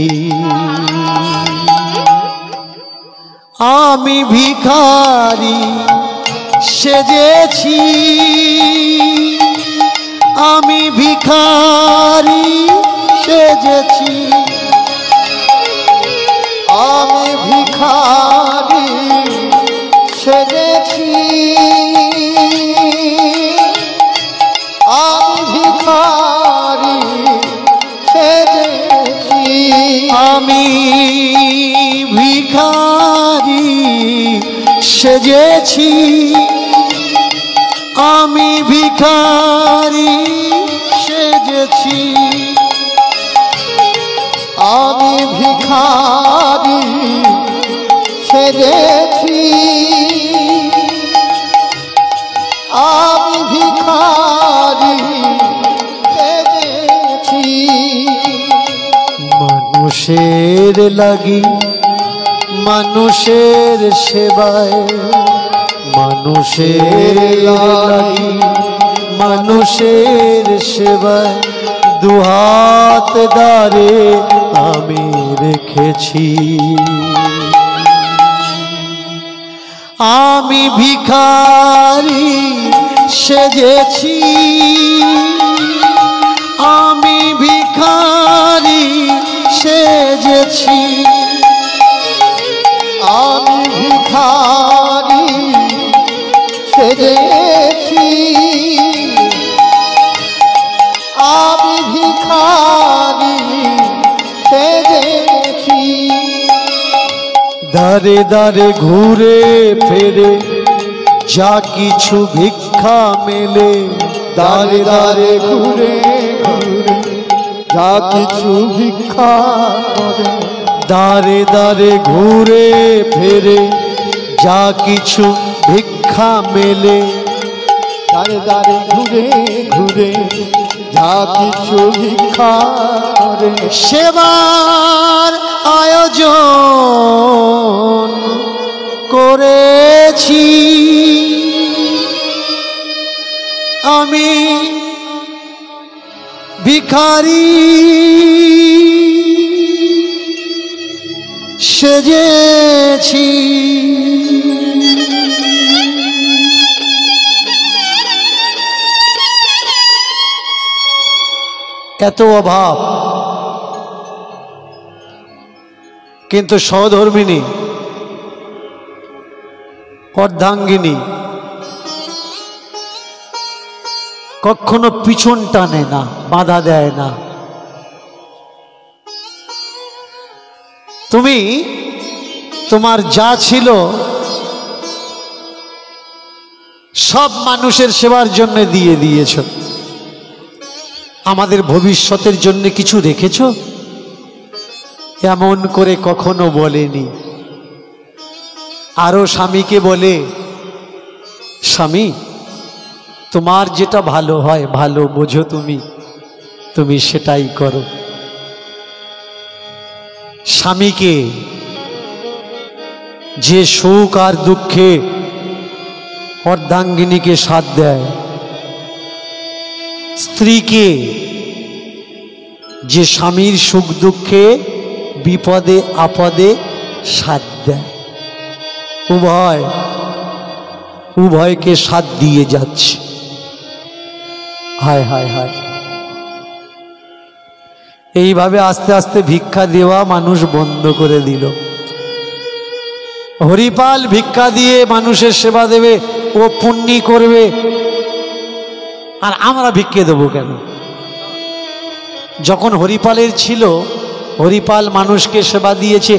আমি ভিখারি সেজেছি, আমি ভিখারি সেজেছি, আমি ভিখারি সেজেছি, আমি ভিখারি সেজেছি, আমি ভিখারি সেজেছি, আমি ভিখারি সেজেছি, আমি ভিখারি সেজেছি, আমি ভিখারি সেজেছি। মানুষের লাগি মানুষের সেবায়, মানুষের লাগি মানুষের সেবায় দুহাত দ্বারে আমি রেখেছি। আমি ভিখারি সেজেছি, আমি ভিখারি সেজেছি, আমি ভিখারি সেজেছি, আমি ভিখারি সেজেছি। দারে দারে ঘুরে ফেরে যা কিছু ভিক্ষা মেলে, দারে দারে ঘুরে ঘুরে যা কিছু ভিক্ষা করে, দারে দারে ঘুরে ফেরে যা কিছু ভিক্ষা মেলে, দারে দারে ঘুরে ঘুরে যা কিছু ভিক্ষা করে, সেবার আয়োজন করেছি। আমি ভিখারি সেজেছি। এত অভাব, কিন্তু সহধর্মিনী অর্ধাঙ্গিনী কখনো পিছন টানে না, বাধা দেয় না। তুমি তোমার যা ছিল সব মানুষের সেবার জন্য দিয়ে দিয়েছ, আমাদের ভবিষ্যতের জন্য কিছু রেখেছ? এমন করে কখনো বলেনি। আরো স্বামীকে বলে, স্বামী তোমার যেটা ভালো হয়, ভালো বোঝো তুমি সেটাই করো। স্বামীকে যে সুখ আর দুঃখে অর্ধাঙ্গিনীকে সাথ দেয়, স্ত্রীকে যে স্বামীর সুখ দুঃখে বিপদে আপদে সাথ দেয়, উভয়কে সাথ দিয়ে যাচ্ছে। হায় হায় হায়, এইভাবে আস্তে আস্তে ভিক্ষা দেওয়া মানুষ বন্ধ করে দিল। হরিপাল ভিক্ষা দিয়ে মানুষের সেবা দেবে, ও পুণ্যি করবে, আর আমরা ভিক্ষে দেবো কেন? যখন হরিপালের ছিল, হরিপাল মানুষকে সেবা দিয়েছে,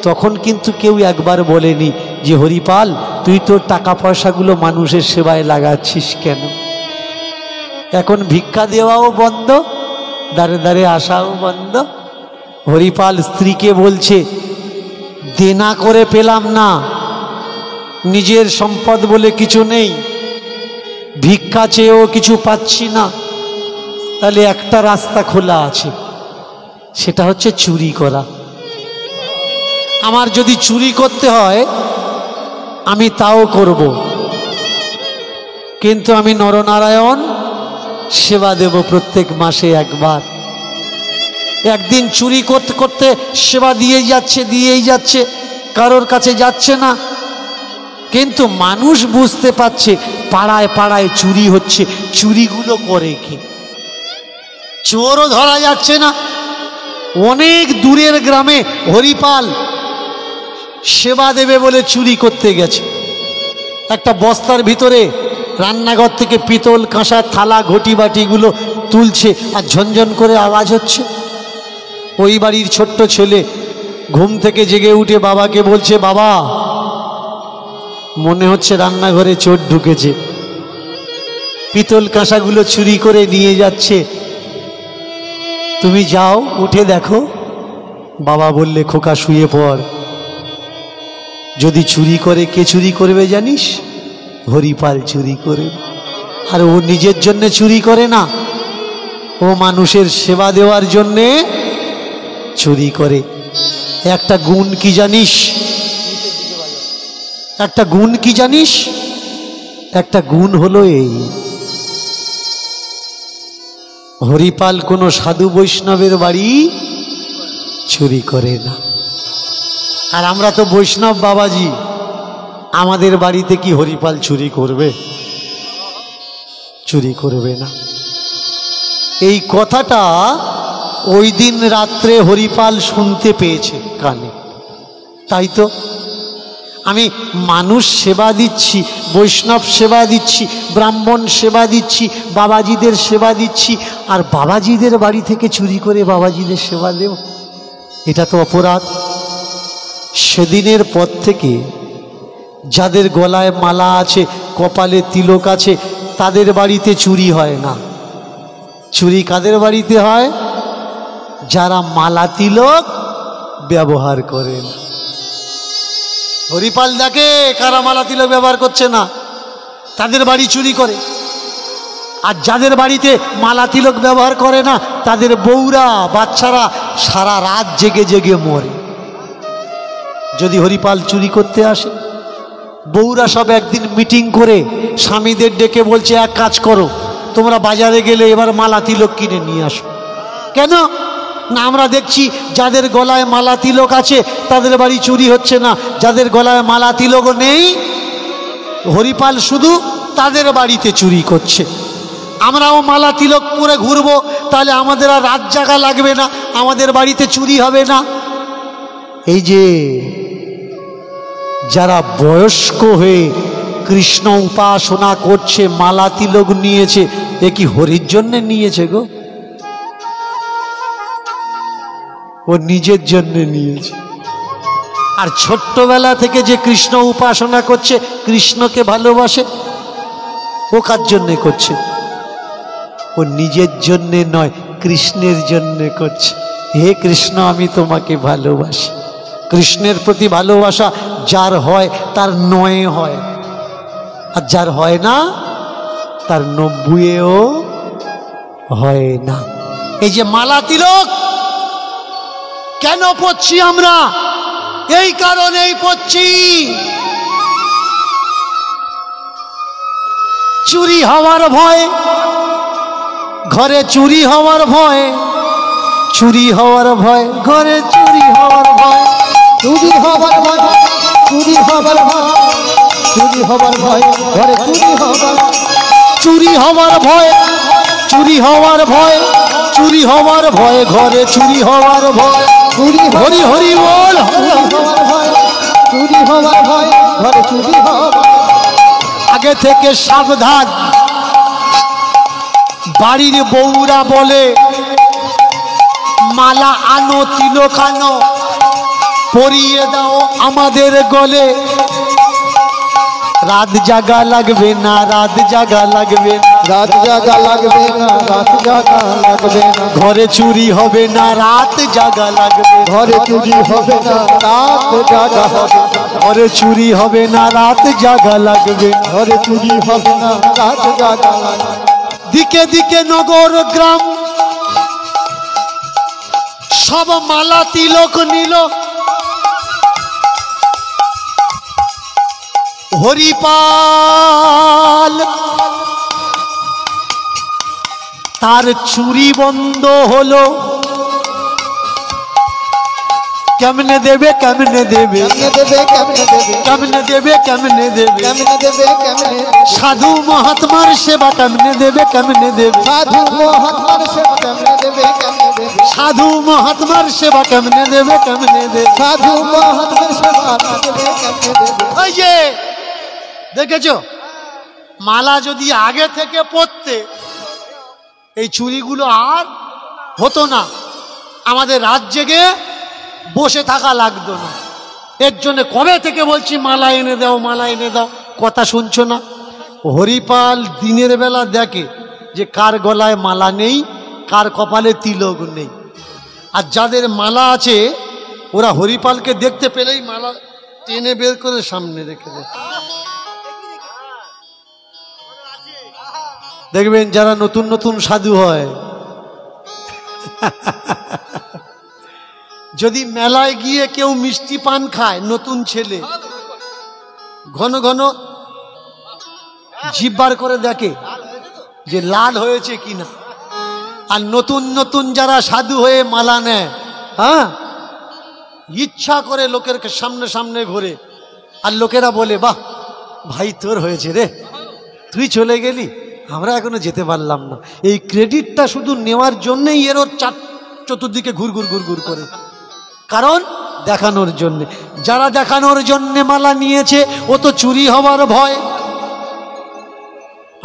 তখন কিন্তু কেউ একবার বলেনি যে হরিপাল তুই তোর টাকা পয়সাগুলো মানুষের সেবায় লাগাচ্ছিস কেন? এখন ভিক্ষা দেওয়াও বন্ধ, দাঁড়ে দাঁড়ে আসাও বন্ধ। হরিপাল স্ত্রীকে বলছে, দেনা করে পেলাম না, নিজের সম্পদ বলে কিছু নেই, ভিক্ষা চেয়েও কিছু পাচ্ছি না, তাহলে একটা রাস্তা খোলা আছে, সেটা হচ্ছে চুরি করা। আমার যদি চুরি করতে হয় আমি তাও করব, কিন্তু আমি নরনারায়ণ সেবা দেব প্রত্যেক মাসে একবার। একদিন চুরি করতে করতে সেবা দিয়েই যাচ্ছে, কারোর কাছে যাচ্ছে না। কিন্তু মানুষ বুঝতে পারছে পাড়ায় পাড়ায় চুরি হচ্ছে, চুরিগুলো করে কে? চোরও ধরা যাচ্ছে না। অনেক দূরের গ্রামে হরিপাল সেবা দেবে বলে চুরি করতে গেছে। একটা বস্তার ভিতরে রান্নাঘর থেকে পিতল কাঁসার থালা ঘটি বাটিগুলো তুলছে, আর ঝনঝন করে আওয়াজ হচ্ছে। ওই বাড়ির ছোট্ট ছেলে ঘুম থেকে জেগে উঠে বাবাকে বলছে, বাবা মনে হচ্ছে রান্নাঘরে চোর ঢুকেছে, পিতল কাঁসাগুলো চুরি করে নিয়ে যাচ্ছে, তুমি যাও উঠে দেখো। বাবা বললে, খোকা শুয়ে পড়, যদি চুরি করে কে চুরি করবে জানিস? হরিপাল চুরি করে। আর ও নিজের জন্য চুরি করে না, ও মানুষের সেবা দেওয়ার জন্যে চুরি করে। একটা গুণ কি জানিস? একটা গুণ কি জানিস? একটা গুণ হলো এই, হরিপাল কোনো সাধু বৈষ্ণবের বাড়ি চুরি করে না। আর আমরা তো বৈষ্ণব বাবাজি, আমাদের বাড়িতে কি হরিপাল চুরি করবে? চুরি করবে না। এই কথাটা ওই দিন রাত্রে হরিপাল শুনতে পেয়েছে কানে। তাই তো আমি মানুষ সেবা দিচ্ছি, বৈষ্ণব সেবা দিচ্ছি, ব্রাহ্মণ সেবা দিচ্ছি, বাবাজিদের সেবা দিচ্ছি, আর বাবাজিদের বাড়ি থেকে চুরি করে বাবাজিদের সেবা দেব, এটা তো অপরাধ। সেদিনের পর থেকে যাদের গলায় মালা আছে, কপালে তিলক আছে, তাদের বাড়িতে চুরি হয় না। চুরি কাদের বাড়িতে হয়? যারা মালা তিলক ব্যবহার করে না। হরিপাল দেখে কারা মালা তিলক ব্যবহার করছে না, তাদের বাড়ি চুরি করে। আর যাদের বাড়িতে মালা তিলক ব্যবহার করে না, তাদের বউরা বাচ্চারা সারা রাত জেগে জেগে মরে। যদি হরিপাল চুরি করতে আসে, বউরা সব একদিন মিটিং করে স্বামীদের ডেকে বলছে, এক কাজ করো, তোমরা বাজারে গেলে এবার মালা তিলক কিনে নিয়ে আসো। কেন না, আমরা দেখছি যাদের গলায় মালা তিলক আছে তাদের বাড়ি চুরি হচ্ছে না, যাদের গলায় মালা তিলক নেই, হরিপাল শুধু তাদের বাড়িতে চুরি করছে। আমরাও মালা তিলক পরে ঘুরবো, তাহলে আমাদের আর রাত জাগা লাগবে না, আমাদের বাড়িতে চুরি হবে না। এই যে যারা বয়স্ক হয়ে কৃষ্ণ উপাসনা করছে, মালা তিলক নিয়েছে, এ কি হরির জন্যে নিয়েছে গো? ও নিজের জন্য নিয়েছে। আর ছোট্টবেলা থেকে যে কৃষ্ণ উপাসনা করছে, কৃষ্ণকে ভালোবাসে, ও কার জন্যে করছে? ও নিজের জন্যে নয়, কৃষ্ণের জন্যে করছে। হে কৃষ্ণ, আমি তোমাকে ভালোবাসি। কৃষ্ণের প্রতি ভালোবাসা যার হয় তার ৯ হয়, আর যার হয় না তার ৯০-এও হয় না। এই যে মালা তিলক কেন পড়ছি আমরা? এই কারণেই পড়ছি, চুরি হওয়ার ভয়, ঘরে চুরি হওয়ার ভয়, চুরি হওয়ার ভয়, ঘরে চুরি হওয়ার ভয়, চুরি হবার ভয়, চুরি হবার ভয়, চুরি হবার ভয়, ঘরে চুরি হবার, চুরি হওয়ার ভয়, চুরি হওয়ার ভয়, চুরি হওয়ার ভয়, ঘরে চুরি হওয়ার ভয়। চুরি হরি হরি বল। হবার ভয়, চুরি হবার ভয়, ঘরে চুরি হবার। আগে থেকে সাবধান। বাড়ির বউরা বলে, মালা আনো, তিলক আনো, পরিয়ে দাও আমাদের গলে, রাত জাগা লাগবে না, রাত জাগা লাগবে না, রাত জাগা লাগবে না, রাত জাগা লাগবে না, ঘরে চুরি হবে না, রাত জাগা লাগবে, ঘরে চুরি হবে না, রাত জাগা হবে, ঘরে চুরি হবে না, রাত জাগা লাগবে, ঘরে চুরি হবে না, রাত জাগা লাগবে। দিকে দিকে নগর গ্রাম সব মালা তিলক নিল, হরিপাল তার চুরি বন্ধ হলো। কেমনে দেবে কেমনে দেবে কেমনে দেবে কেমনে দেবে সাধু মহাত্মার সেবা কেমনে দেবে কেমনে দেবে সাধু মহাত্মার সেবা কেমনে দেবে কেমনে দেবে ওই যে দেখেছো, মালা যদি আগে থেকে পড়তে এই চুরিগুলো আর হতো না, আমাদের রাত জেগে বসে থাকা লাগতো না। এর জন্য কবে থেকে বলছি মালা এনে দাও মালা এনে দাও, কথা শুনছো না। হরিপাল দিনের বেলা দেখে যে কার গলায় মালা নেই, কার কপালে তিলক নেই। আর যাদের মালা আছে ওরা হরিপালকে দেখতে পেলেই মালা টেনে বের করে সামনে রেখে দেয়। দেখবেন যারা নতুন নতুন সাধু হয়, যদি মেলায় গিয়ে কেউ মিষ্টি পান খায়, নতুন ছেলে ঘন ঘন জিভ বার করে দেখে যে লাল হয়েছে কিনা। আর নতুন নতুন যারা সাধু হয়ে মালা নেয়, হ্যাঁ, ইচ্ছা করে লোকের সামনে সামনে ঘোরে, আর লোকেরা বলে বাহ ভাই তোর হয়েছে রে, তুই চলে গেলি, আমরা এখনো যেতে পারলাম না। এই ক্রেডিটটা শুধু নেওয়ার জন্যই এর ওর চতুর্দিকে ঘুরঘুর ঘুরঘুর করে, কারণ দেখানোর জন্যে। যারা দেখানোর জন্যে মালা নিয়েছে ও তো চুরি হবার ভয়,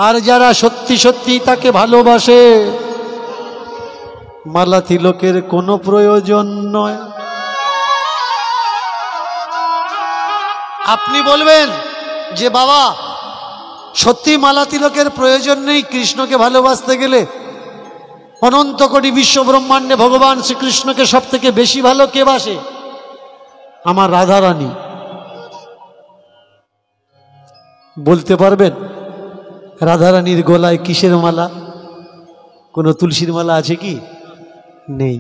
আর যারা সত্যি সত্যি তাকে ভালোবাসে মালা তিলকের কোনো প্রয়োজন নয়। আপনি বলবেন যে বাবা সত্যি মালা তিলকের প্রয়োজন নেই কৃষ্ণকে ভালোবাসতে গেলে? অনন্ত কোটি বিশ্ব ব্রহ্মাণ্ডে ভগবান শ্রীকৃষ্ণকে সব থেকে বেশি ভালো কে বাসে? আমার রাধারানী। বলতে পারবেন রাধারানীর গলায় কিসের মালা? কোনো তুলসীর মালা আছে কি? নেই।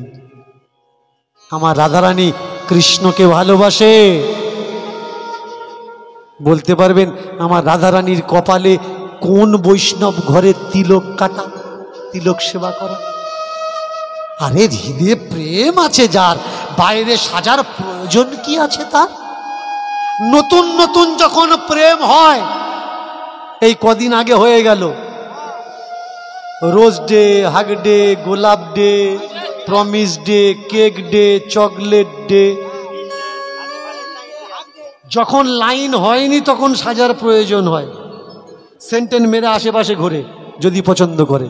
আমার রাধারানী কৃষ্ণকে ভালোবাসে। বলতে পারবেন আমার রাধারানীর কপালে কোন বৈষ্ণব ঘরে তিলক কাটা, তিলক সেবা করা? আরে হৃদয়ে প্রেম আছে যার, বাইরে সাজার প্রয়োজন কি আছে তার? নতুন নতুন যখন প্রেম হয়, এই কদিন আগে হয়ে গেল রোজ ডে, হাগ ডে, গোলাপ day, promise day, cake day, chocolate day. যখন লাইন হয়নি তখন সাজার প্রয়োজন হয়, সেন্টেন মেরে আশেপাশে ঘোরে যদি পছন্দ করে।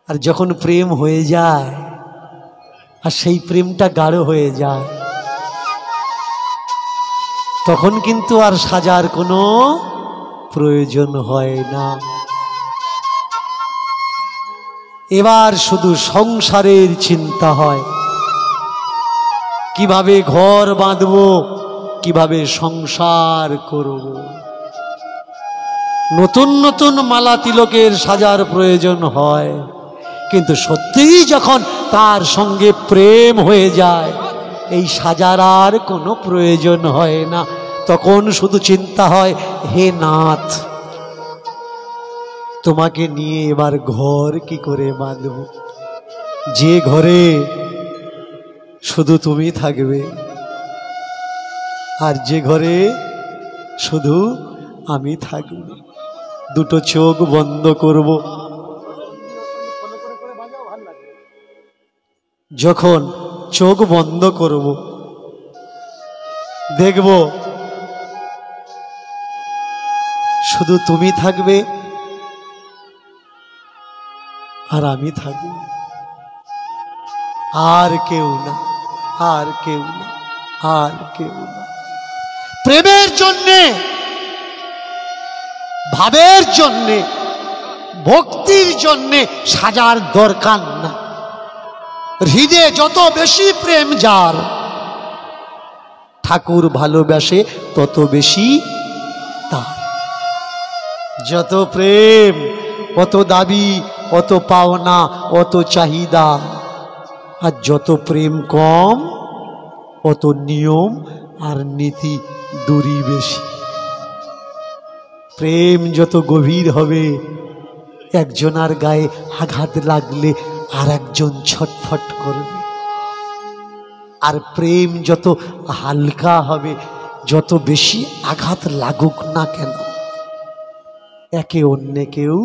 আর যখন প্রেম হয়ে যায় আর সেই প্রেমটা গাঢ় হয়ে যায়, তখন কিন্তু আর সাজার কোনো প্রয়োজন হয় না। এবার শুধু সংসারের চিন্তা হয়, কিভাবে ঘর বাঁধব, কিভাবে সংসার করব। নতুন নতুন মালা তিলকের সাজার প্রয়োজন হয়, কিন্তু সত্যিই যখন তার সঙ্গে প্রেম হয়ে যায় এই সাজার আর কোনো প্রয়োজন হয় না। তখন শুধু চিন্তা হয়, হে নাথ তোমাকে নিয়ে এবার ঘর কি করে বাঁধব, যে ঘরে শুধু তুমি থাকবে, আর যে ঘরে শুধু আমি থাকব। দুটো চোখ বন্ধ করব, যখন চোখ বন্ধ করব দেখব শুধু তুমি থাকবে আর আমি থাকব, আর কেউ না, আর কেউ না, আর কেউ না। প্রেমের জন্যে, ভাবের জন্যে, ভক্তির জন্যে সাজার দরকার না। হৃদয়ে যত বেশি প্রেম যার, ঠাকুর ভালোবাসে তত বেশি তার। যত প্রেম অত দাবি, অত পাওনা, অত চাহিদা। আর যত প্রেম কম অত নিয়ম আর নীতি দূরই বেশি। প্রেম যত গভীর হবে একজনার গায়ে আঘাত লাগলে আর একজন ছটফট করবে। আর প্রেম যত হালকা হবে, যত বেশি আঘাত লাগুক না কেন, একে অন্যকেও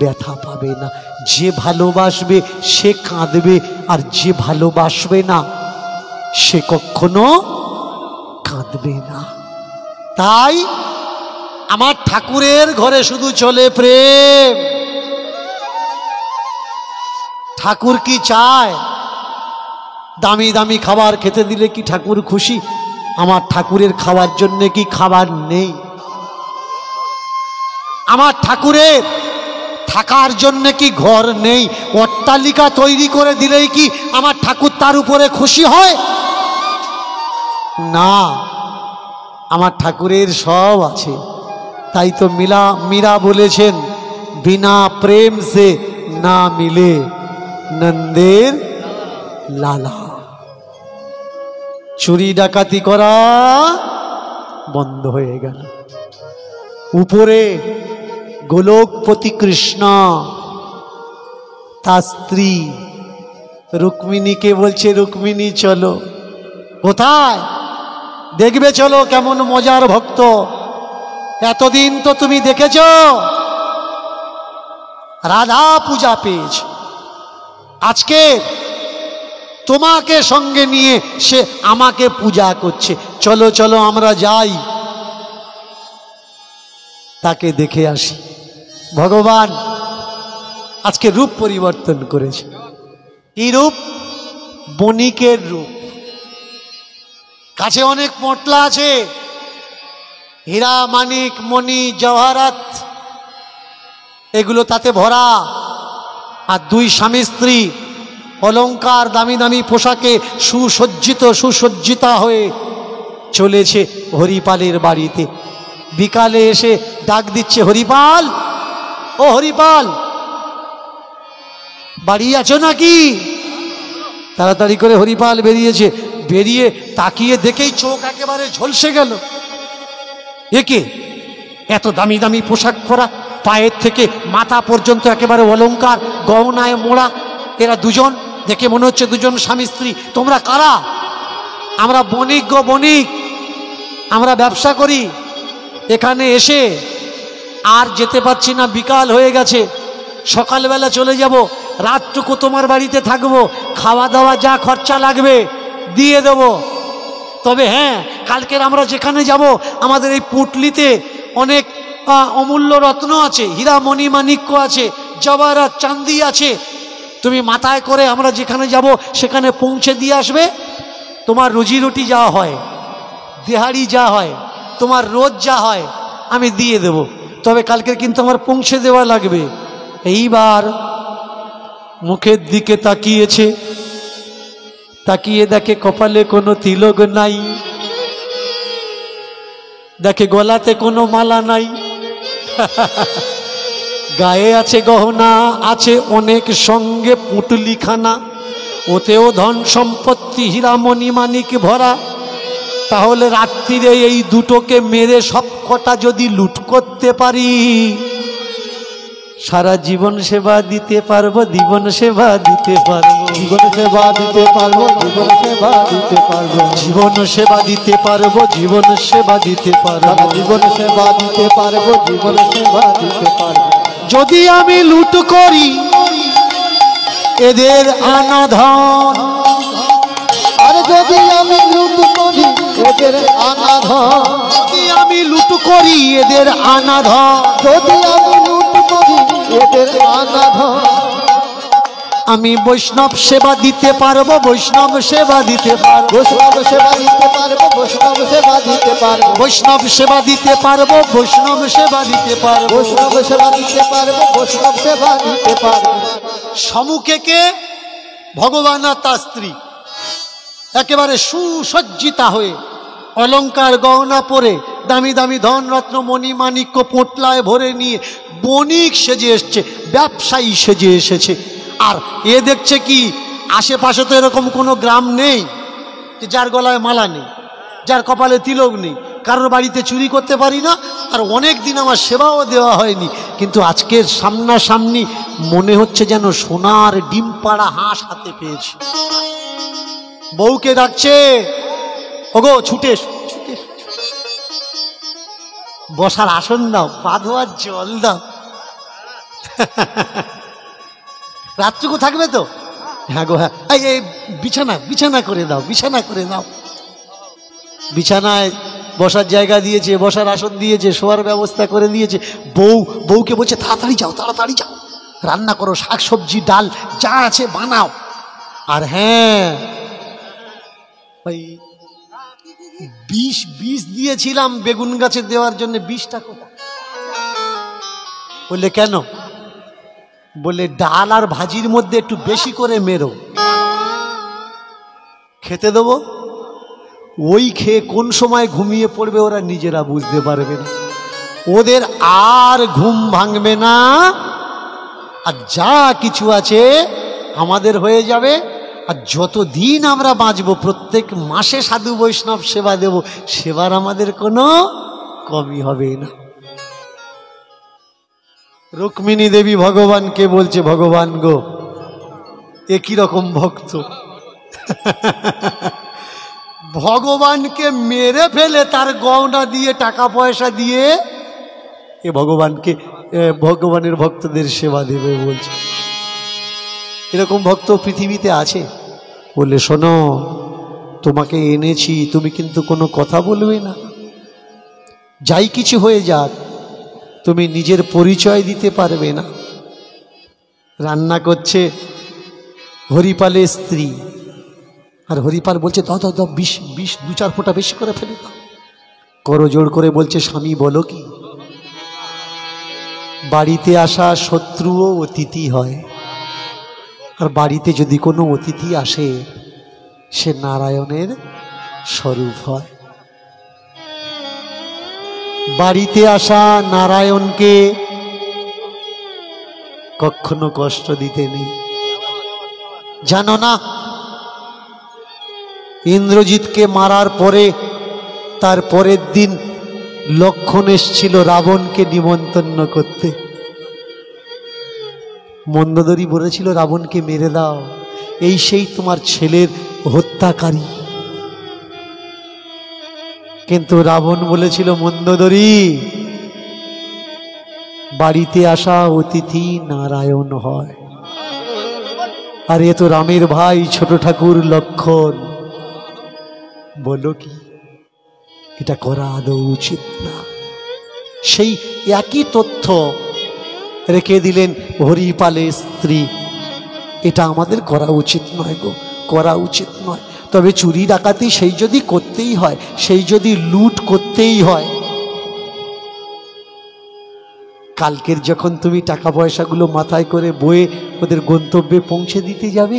ব্যথা পাবে না। যে ভালোবাসবে সে কাঁদবে, আর যে ভালোবাসবে না সে কখনো কাঁদবে না। তাই আমার ঠাকুরের ঘরে শুধু চলে প্রেম। ঠাকুর কি চায়? দামি দামি খাবার খেতে দিলে কি ঠাকুর খুশি? আমার ঠাকুরের খাওয়ার জন্য কি খাবার নেই? আমার ঠাকুরের থাকার জন্য কি ঘর নেই? অট্টালিকা তৈরি করে দিলেই কি আমার ঠাকুর তার উপরে খুশি হয়? না, আমার ঠাকুরের সব আছে। তাই তো মীরা বলেছেন, বিনা প্রেম সে না মিলে নন্দের লালা। চুরি ডাকাতি করা বন্ধ হয়ে গেল। উপরে গোলকপতি কৃষ্ণ তার স্ত্রী রুক্মিণীকে বলছে, রুক্মিণী চলো। কোথায়? দেখবে চলো কেমন মজার ভক্ত। এতদিন তো তুমি দেখেছ রাধা পূজা পেয়েছ, আজকে তোমাকে সঙ্গে নিয়ে সে আমাকে পূজা করছে। চলো চলো আমরা যাই, তাকে দেখে আসি। ভগবান আজকে রূপ পরিবর্তন করেছে। কি রূপ? বণিকের রূপ। কাছে অনেক পোঁটলা আছে, হীরা মানিক মণি জওহরাত এগুলো তাতে ভরা। আর দুই স্বামী স্ত্রী অলংকার দামি দামি পোশাকে সুসজ্জিতা হয়ে চলেছে হরিপালের বাড়িতে। বিকালে এসে ডাক দিচ্ছে, হরিপাল, ও হরিপাল, বাড়ি আছো নাকি? তাড়াতাড়ি করে হরিপাল বেরিয়েছে। বেরিয়ে তাকিয়ে দেখেই চোখ একেবারে ঝলসে গেল। একে এত দামি দামি পোশাক পরা, পায়ের থেকে মাথা পর্যন্ত একেবারে অলংকার গহনায় মোড়া। এরা দুজন, দেখে মনে হচ্ছে দুজন স্বামী স্ত্রী। তোমরা কারা? আমরা বণিক গো বণিক, আমরা ব্যবসা করি। এখানে এসে আর যেতে পারছি না, বিকাল হয়ে গেছে, সকালবেলা চলে যাব। রাতটুকু তোমার বাড়িতে থাকবো, খাওয়া দাওয়া যা খরচা লাগবে দিয়ে দেব। তবে হ্যাঁ, কালকের আমরা যেখানে যাব আমাদের এই পুটলিতে অনেক অমূল্য রত্ন আছে, হীরা মণি মাণিক্য আছে, জওয়ারাত চাঁদি আছে। তুমি মাথায় করে আমরা যেখানে যাব সেখানে পৌঁছে দিয়ে আসবে। তোমার রুজি রুটি যা হয়, দেহাড়ি যা হয়, তোমার রোজ যা হয় আমি দিয়ে দেব। তবে কালকে কিন্তু আমার পৌঁছে দেওয়া লাগবে। এইবার মুখের দিকে তাকিয়েছে, তাকিয়ে দেখে কপালে কোনো তিলক নাই, দেখে গলাতে কোনো মালা নাই, গায়ে আছে গহনা, আছে অনেক, সঙ্গে পুঁটলিখানা, ওতেও ধন সম্পত্তি হীরামণি মানিক ভরা। তাহলে রাত্রিরে এই দুটোকে মেরে সব কটা যদি লুট করতে পারি, সারা জীবন সেবা দিতে পারবো, জীবন সেবা দিতে পারবো, জীবন সেবা দিতে পারবো, জীবন সেবা দিতে পারবো, জীবন সেবা দিতে পারবো, জীবন সেবা দিতে পারবো, জীবন সেবা দিতে পারবো, জীবন সেবা দিতে পারবো। যদি আমি লুট করি এদের আনা ধন, আর যদি আমি লুট করি এদের আনা ধন, যদি আমি লুট করি এদের আনা ধন, যদি আমি লুট করি এদের আনা ধন, আমি বৈষ্ণব সেবা দিতে পারবো, বৈষ্ণব সেবা দিতে পারবো, বৈষ্ণব সেবা দিতে পারবো, বৈষ্ণব সেবা দিতে পারবো, বৈষ্ণব সেবা দিতে পারবো, বৈষ্ণব সেবা দিতে পারবো, বৈষ্ণব সেবা দিতে পারবো, বৈষ্ণব সেবা দিতে পারবো। সম্মুখে কে? ভগবান আর তার স্ত্রী একেবারে সুসজ্জিতা হয়ে, অলংকার গহনা পরে, দামি দামি ধন রত্ন মণি মাণিক্য পোটলায় ভরে নিয়ে বণিক সেজে এসছে, ব্যবসায়ী সেজে এসেছে। আর এ দেখছে কি, আশেপাশে তো এরকম কোনো গ্রাম নেই যে যার গলায় মালা নেই, যার কপালে তিলক নেই, কারোর বাড়িতে চুরি করতে পারি না, আর অনেক দিন আমার সেবাও দেওয়া হয়নি, কিন্তু আজকের সামনাসামনি মনে হচ্ছে যেন সোনার ডিম পাড়া হাঁস হাতে পেয়েছি। বউকে ডাকছে, ওগো ছুটে ছুটে বসার আসন দাও, পা ধোয়ার জল দাও। রাতটুকু থাকবে তো? হ্যাঁ গো হ্যাঁ। এই বিছানা বিছানা করে দাও, বিছানা করে দাও। বিছানায় বসার জায়গা দিয়েছে, বসার আসন দিয়েছে, শোয়ার ব্যবস্থা করে দিয়েছে। বউকে বলছে তাড়াতাড়ি যাও, তাড়াতাড়ি যাও, রান্না করো, শাক সবজি ডাল যা আছে বানাও। আর হ্যাঁ, ওই বিষ দিয়েছিলাম বেগুন গাছে দেওয়ার জন্য, বিষটা কোথায়? বললে কেন? বলে ডাল আর ভাজির মধ্যে একটু বেশি করে মেরো, খেতে দেবো। ওই খেয়ে কোন সময় ঘুমিয়ে পড়বে ওরা নিজেরা বুঝতে পারবে না, ওদের আর ঘুম ভাঙবে না, আর যা কিছু আছে আমাদের হয়ে যাবে। আর যতদিন আমরা বাঁচবো প্রত্যেক মাসে সাধু বৈষ্ণব সেবা দেব, সেবার আমাদের কোনো কমই হবে না। রুক্মিণী দেবী ভগবানকে বলছে, ভগবান গো, এ কি রকম ভক্ত, ভগবানকে মেরে ফেলে তার গয়না দিয়ে টাকা পয়সা দিয়ে এ ভগবানকে ভগবানের ভক্তদের সেবা দেবে বলছে। এরকম ভক্ত পৃথিবীতে আছে? বললে শোনো, তোমাকে এনেছি, তুমি কিন্তু কোনো কথা বলবে না, যাই কিছু হয়ে যাক তুমি নিজের পরিচয় দিতে পারবে না। রান্না করছে হরিপালের স্ত্রী, আর হরিপাল বলছে দাও দাও দাও, বিষ 2-4 ফোঁটা বেশি করে ফেলে দাও। করজোড় করে বলছে, স্বামী বলো কি? বাড়িতে আসা শত্রুও অতিথি হয়, আর বাড়িতে যদি কোনো অতিথি আসে সে নারায়ণের স্বরূপ হয়। বাড়িতে আসা নারায়ণকে কখনো কষ্ট দিতে নেই। জানো না, ইন্দ্রজিৎকে মারার পরে তার পরের দিন লক্ষণ এসেছিল রাবণকে নিমন্ত্রণ করতে। মন্দোদরী বলেছিল রাবণকে মেরে দাও, এই সেই তোমার ছেলের হত্যাকারী। কিন্তু রাবণ বলেছিল, মন্দোদরী, বাড়িতে আসা অতিথি নারায়ণ হয়, আর এ তো রামের ভাই ছোট ঠাকুর লক্ষণ। বলো কি, এটা করা আদৌ উচিত না। সেই একই তথ্য রেখে দিলেন হরিপালের স্ত্রী। এটা আমাদের করা উচিত নয় গো, করা উচিত নয়। তবে চুরি ডাকাতি সেই যদি করতেই হয়, সেই যদি লুট করতেই হয়, কালকের যখন তুমি টাকা পয়সাগুলো মাথায় করে বয়ে ওদের গন্তব্যে পৌঁছে দিতে যাবে,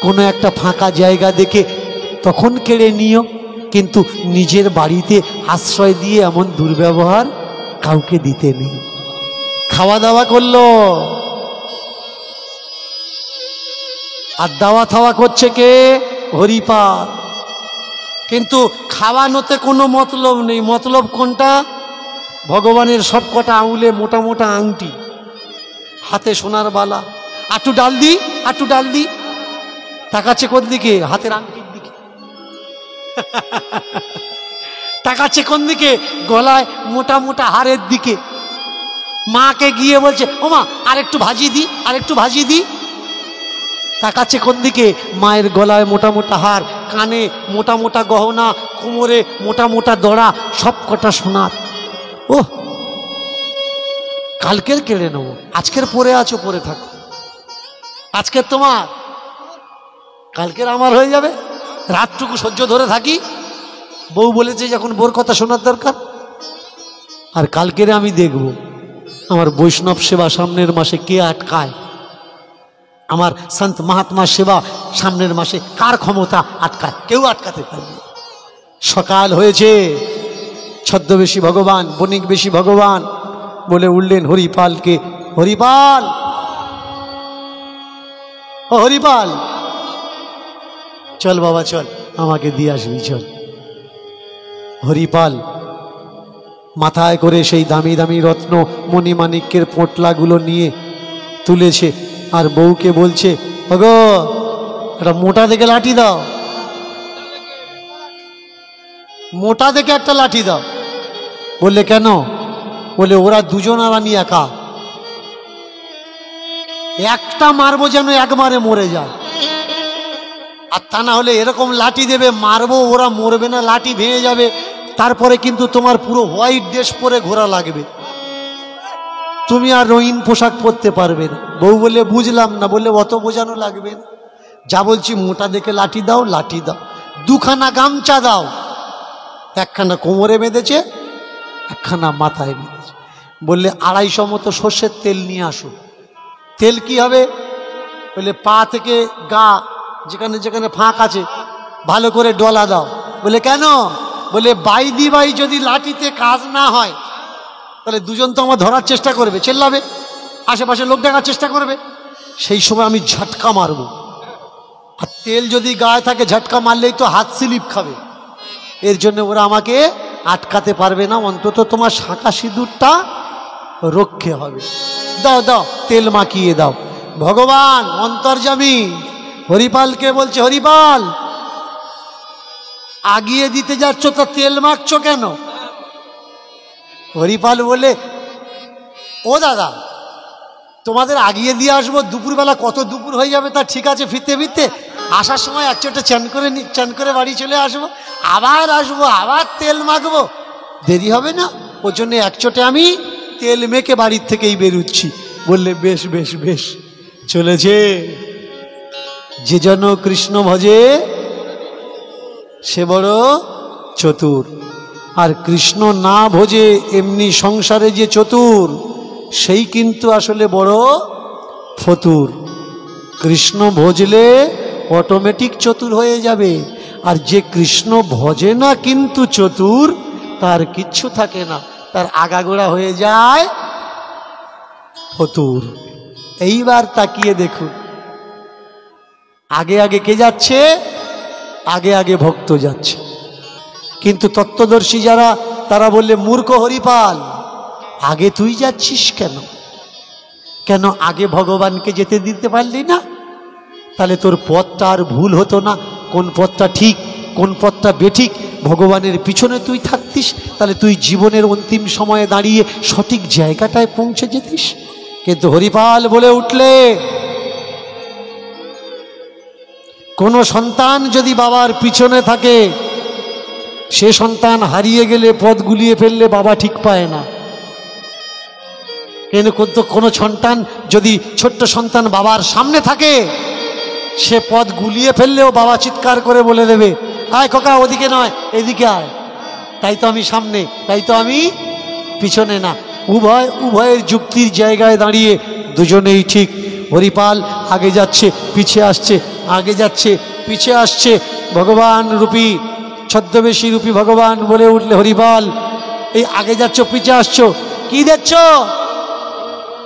কোনো একটা ফাঁকা জায়গা দেখে তখন কেড়ে নিও, কিন্তু নিজের বাড়িতে আশ্রয় দিয়ে এমন দুর্ব্যবহার কাউকে দিতে নেই। খাওয়া দাওয়া করলো, আর দাওয়া থাওয়া করছে কে? হরিপাল। কিন্তু খাওয়ানোতে কোনো মতলব নেই। মতলব কোনটা? ভগবানের সব কটা আঙুলে মোটা মোটা আংটি, হাতে সোনার বালা, আটু ডাল দি, আটু ডাল দি। তাকাচ্ছে কোন দিকে? হাতের আংটির দিকে। তাকাচ্ছে কোন দিকে? গলায় মোটা মোটা হারের দিকে। মাকে গিয়ে বলছে, ও মা আরেকটু ভাজি দি, আরেকটু ভাজি দি। তাকাচ্ছে কোন দিকে? মায়ের গলায় মোটা মোটা হার, কানে মোটা মোটা গহনা, কোমরে মোটা মোটা দড়া, সব কটা সোনার। ও কালকের কেড়ে নেবো, আজকের পরে আছো পরে থাকো, আজকের তোমার, কালকের আমার হয়ে যাবে। রাতটুকু সহ্য ধরে থাকি, বউ বলেছে যখন বোর কথা শোনার দরকার। আর কালকের আমি দেখব আমার বৈষ্ণব সেবা সামনের মাসে কে আটকায়, আমার সন্ত মহাত্মা সেবা সামনের মাসে কার ক্ষমতা আটকায়। কেউ আটকাতে পারবে। সকাল হয়েছে, ছদ্মবেশী ভগবান, বণিক বেশী ভগবান বলে উঠলেন হরিপালকে, হরিপাল, ও হরিপাল, চল বাবা চল, আমাকে দিয়ে আসবি চল। হরিপাল মাথায় করে সেই দামি দামি রত্ন মণিমাণিক্যের পোটলাগুলো নিয়ে তুলেছে, আর বউকে বলছে, ওগো একটা মোটা দেখে লাঠি দাও, মোটা দেখে একটা লাঠি দাও। বললে কেন? বলে ওরা দুজন আর আমি একা, একটা মারবো যেন একবারে মরে যায়, আর তা না হলে এরকম লাঠি দেবে মারবো ওরা মরবে না, লাঠি ভেঙে যাবে, তারপরে কিন্তু তোমার পুরো হোয়াইট ড্রেস পরে ঘোরা লাগবে, তুমি আর রঙিন পোশাক পরতে পারবে না। বউ বলে বুঝলাম না। বলে অত বোঝানো লাগবে না, যা বলছি মোটা দেখে লাঠি দাও, লাঠি দাও। দুখানা গামছা দাও, একখানা কোমরে বেঁধেছে, একখানা মাথায় বেঁধেছে। বললে 250 মতো সর্ষের তেল নিয়ে আসো। তেল কি হবে? বলে পা থেকে গা যেখানে যেখানে ফাঁক আছে ভালো করে ডলা দাও। বলে কেন? বলে বাইদি বাই যদি লাঠিতে কাজ না হয় তাহলে দুজন তো আমার ধরার চেষ্টা করবে, চেল্লাবে, আশেপাশে লোক দেখার চেষ্টা করবে, সেই সময় আমি ঝটকা মারবো, আর তেল যদি গায়ে থাকে ঝটকা মারলেই তো হাত স্লিপ খাবে, এর জন্য ওরা আমাকে আটকাতে পারবে না, অন্তত তোমার শাঁখা সিঁদুরটা রক্ষে হবে। দাও দাও, তেল মাখিয়ে দাও। ভগবান অন্তর্যামী হরিপালকে বলছে, হরিপাল আগিয়ে দিতে যাচ্ছ তা তেল মাখছো কেন? হরিপাল বলে, ও দাদা তোমাদের আগিয়ে দিয়ে আসবো, দুপুরবেলা কত দুপুর হয়ে যাবে, তা ঠিক আছে, ফিরতে ফিরতে আসার সময় এক চোটে চান করে বাড়ি চলে আসবো, আবার আসবো, আবার তেল মাখবো, দেরি হবে না, ওর জন্য এক চোটে আমি তেল মেখে বাড়ির থেকেই বেরুচ্ছি। বললে বেশ বেশ বেশ। চলেছে। যে জন কৃষ্ণ ভজে সে বড় চতুর, আর কৃষ্ণ না ভজে এমনি সংসারে যে চতুর সেই কিন্তু আসলে বড় ফতুর। কৃষ্ণ ভজলে অটোমেটিক চতুর হয়ে যাবে, আর যে কৃষ্ণ ভজে না কিন্তু চতুর, তার কিচ্ছু থাকে না, তার আগাগোড়া হয়ে যায় ফতুর। এইবার তাকিয়ে দেখুন, আগে আগে কে যাচ্ছে? আগে আগে ভক্ত যাচ্ছে। কিন্তু তত্ত্বদর্শী যারা, তারা বললে, মূর্খ হরিপাল, আগে তুই যাচ্ছিস কেন? কেন আগে ভগবানকে যেতে দিতে পারলি না? তাহলে তোর পথটা আর ভুল হতো না। কোন পথটা ঠিক, কোন পথটা বেঠিক, ভগবানের পিছনে তুই থাকতিস, তাহলে তুই জীবনের অন্তিম সময়ে দাঁড়িয়ে সঠিক জায়গাটায় পৌঁছে যেতিস। কিন্তু হরিপাল বলে উঠলে, কোন সন্তান যদি বাবার পিছনে থাকে, সে সন্তান হারিয়ে গেলে, পথ গুলিয়ে ফেললে বাবা ঠিক পায় না। কিন্তু কোনো সন্তান যদি, ছোট্ট সন্তান বাবার সামনে থাকে, সে পথ গুলিয়ে ফেললেও বাবা চিৎকার করে বলে দেবে, আয় খোকা ওদিকে নয় এদিকে আয়। তাই তো আমি সামনে, তাই তো আমি পিছনে না। উভয়ের যুক্তির জায়গায় দাঁড়িয়ে দুজনেই ঠিক। হরিপাল আগে যাচ্ছে, পিছে আসছে, আগে যাচ্ছে, পিছে আসছে। ভগবান রূপী, ছদ্মবেশী রূপী ভগবান বলে উঠলে, হরিপাল এই আগে যাচ্ছ পিছে আসছো, কি দেখছ?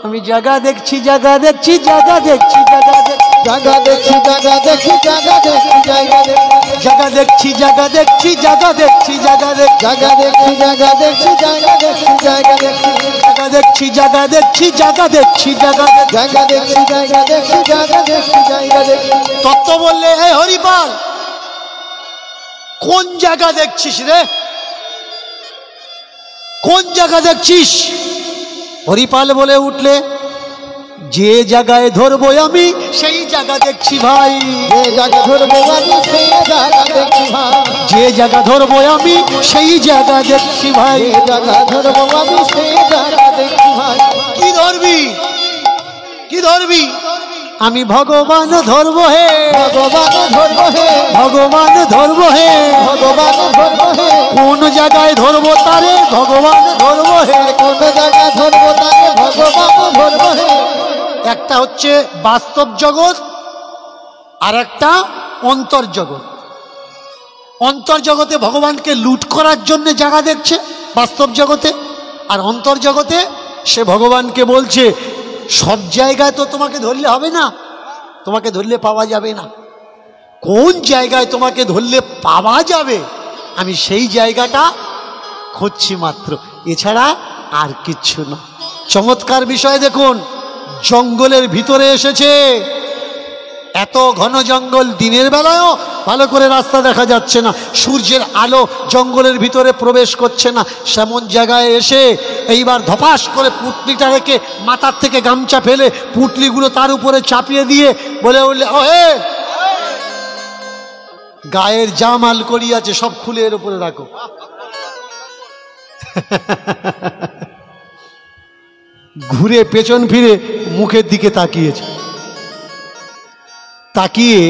আমি জায়গা দেখছি, জায়গা দেখছি, জায়গা দেখছি, জায়গা দেখছি, জায়গা দেখছি, জায়গা দেখছি, জায়গা দেখছি, জায়গা দেখছি, জায়গা দেখছি, জায়গা দেখছি, জায়গা দেখছি, জায়গা দেখছি, জায়গা দেখছি, জায়গা দেখছি, জায়গা দেখছি, জায়গা দেখছি, জায়গা দেখছি, জায়গা দেখছি, জায়গা দেখছি, জায়গা দেখছি। জায়গা দেখছি, জায়গা দেখছি, জায়গা দেখছি। তত্ত্ব বললে, হে হরিপাল কোন জায়গা দেখছিস রে? কোন জায়গা দেখছিস? হরিপাল বলে উঠলে, যে জায়গায় ধরবো আমি সেই জায়গা দেখছি ভাই, যে জায়গা ধরবো আমি সেই জায়গা দেখছি ভাই, যে জায়গা ধরবো আমি সেই জায়গা দেখছি ভাই, যে জায়গা ধরবো আমি সেই জায়গা দেখছি ভাই। কি ধরবি? কি ধরবি? আমি ভগবান ধরবো হে, ভগবান ধরবো হে, ভগবান ধরবো হে, ভগবান ধরবো হে, কোন জায়গায় ধরবো তারে ভগবান ধরবো হে। কোন জায়গা ধরবো তাকে ভগবান ধরবো হে। একটা হচ্ছে বাস্তব জগৎ, আর একটা অন্তর্জগৎ। অন্তর্জগতে ভগবানকে লুট করার জন্য জায়গা দেখছে বাস্তব জগতে, আর অন্তর্জগতে সে ভগবানকে বলছে, সব জায়গায় তো তোমাকে ধরলে হবে না, তোমাকে ধরলে পাওয়া যাবে না। কোন জায়গায় তোমাকে ধরলে পাওয়া যাবে আমি সেই জায়গাটা খুঁজছি মাত্র, এছাড়া আর কিচ্ছু না। চমৎকার বিষয় দেখুন, জঙ্গলের ভিতরে এসেছে, এত ঘন জঙ্গল, দিনের বেলায়ও ভালো করে রাস্তা দেখা যাচ্ছে না, সূর্যের আলো জঙ্গলের ভিতরে প্রবেশ করছে না, সেমন জায়গায় এসে এইবার ধপাস করে পুঁটলিটা রেখে মাথার থেকে গামছা ফেলে পুঁটলিগুলো তার উপরে চাপিয়ে দিয়ে বলে উঠলে, ও হে, গায়ের যা মাল করি আছে সব খুলে এর উপরে রাখো। ঘুরে পেছন ফিরে মুখের দিকে তাকিয়েছে, তাকিয়ে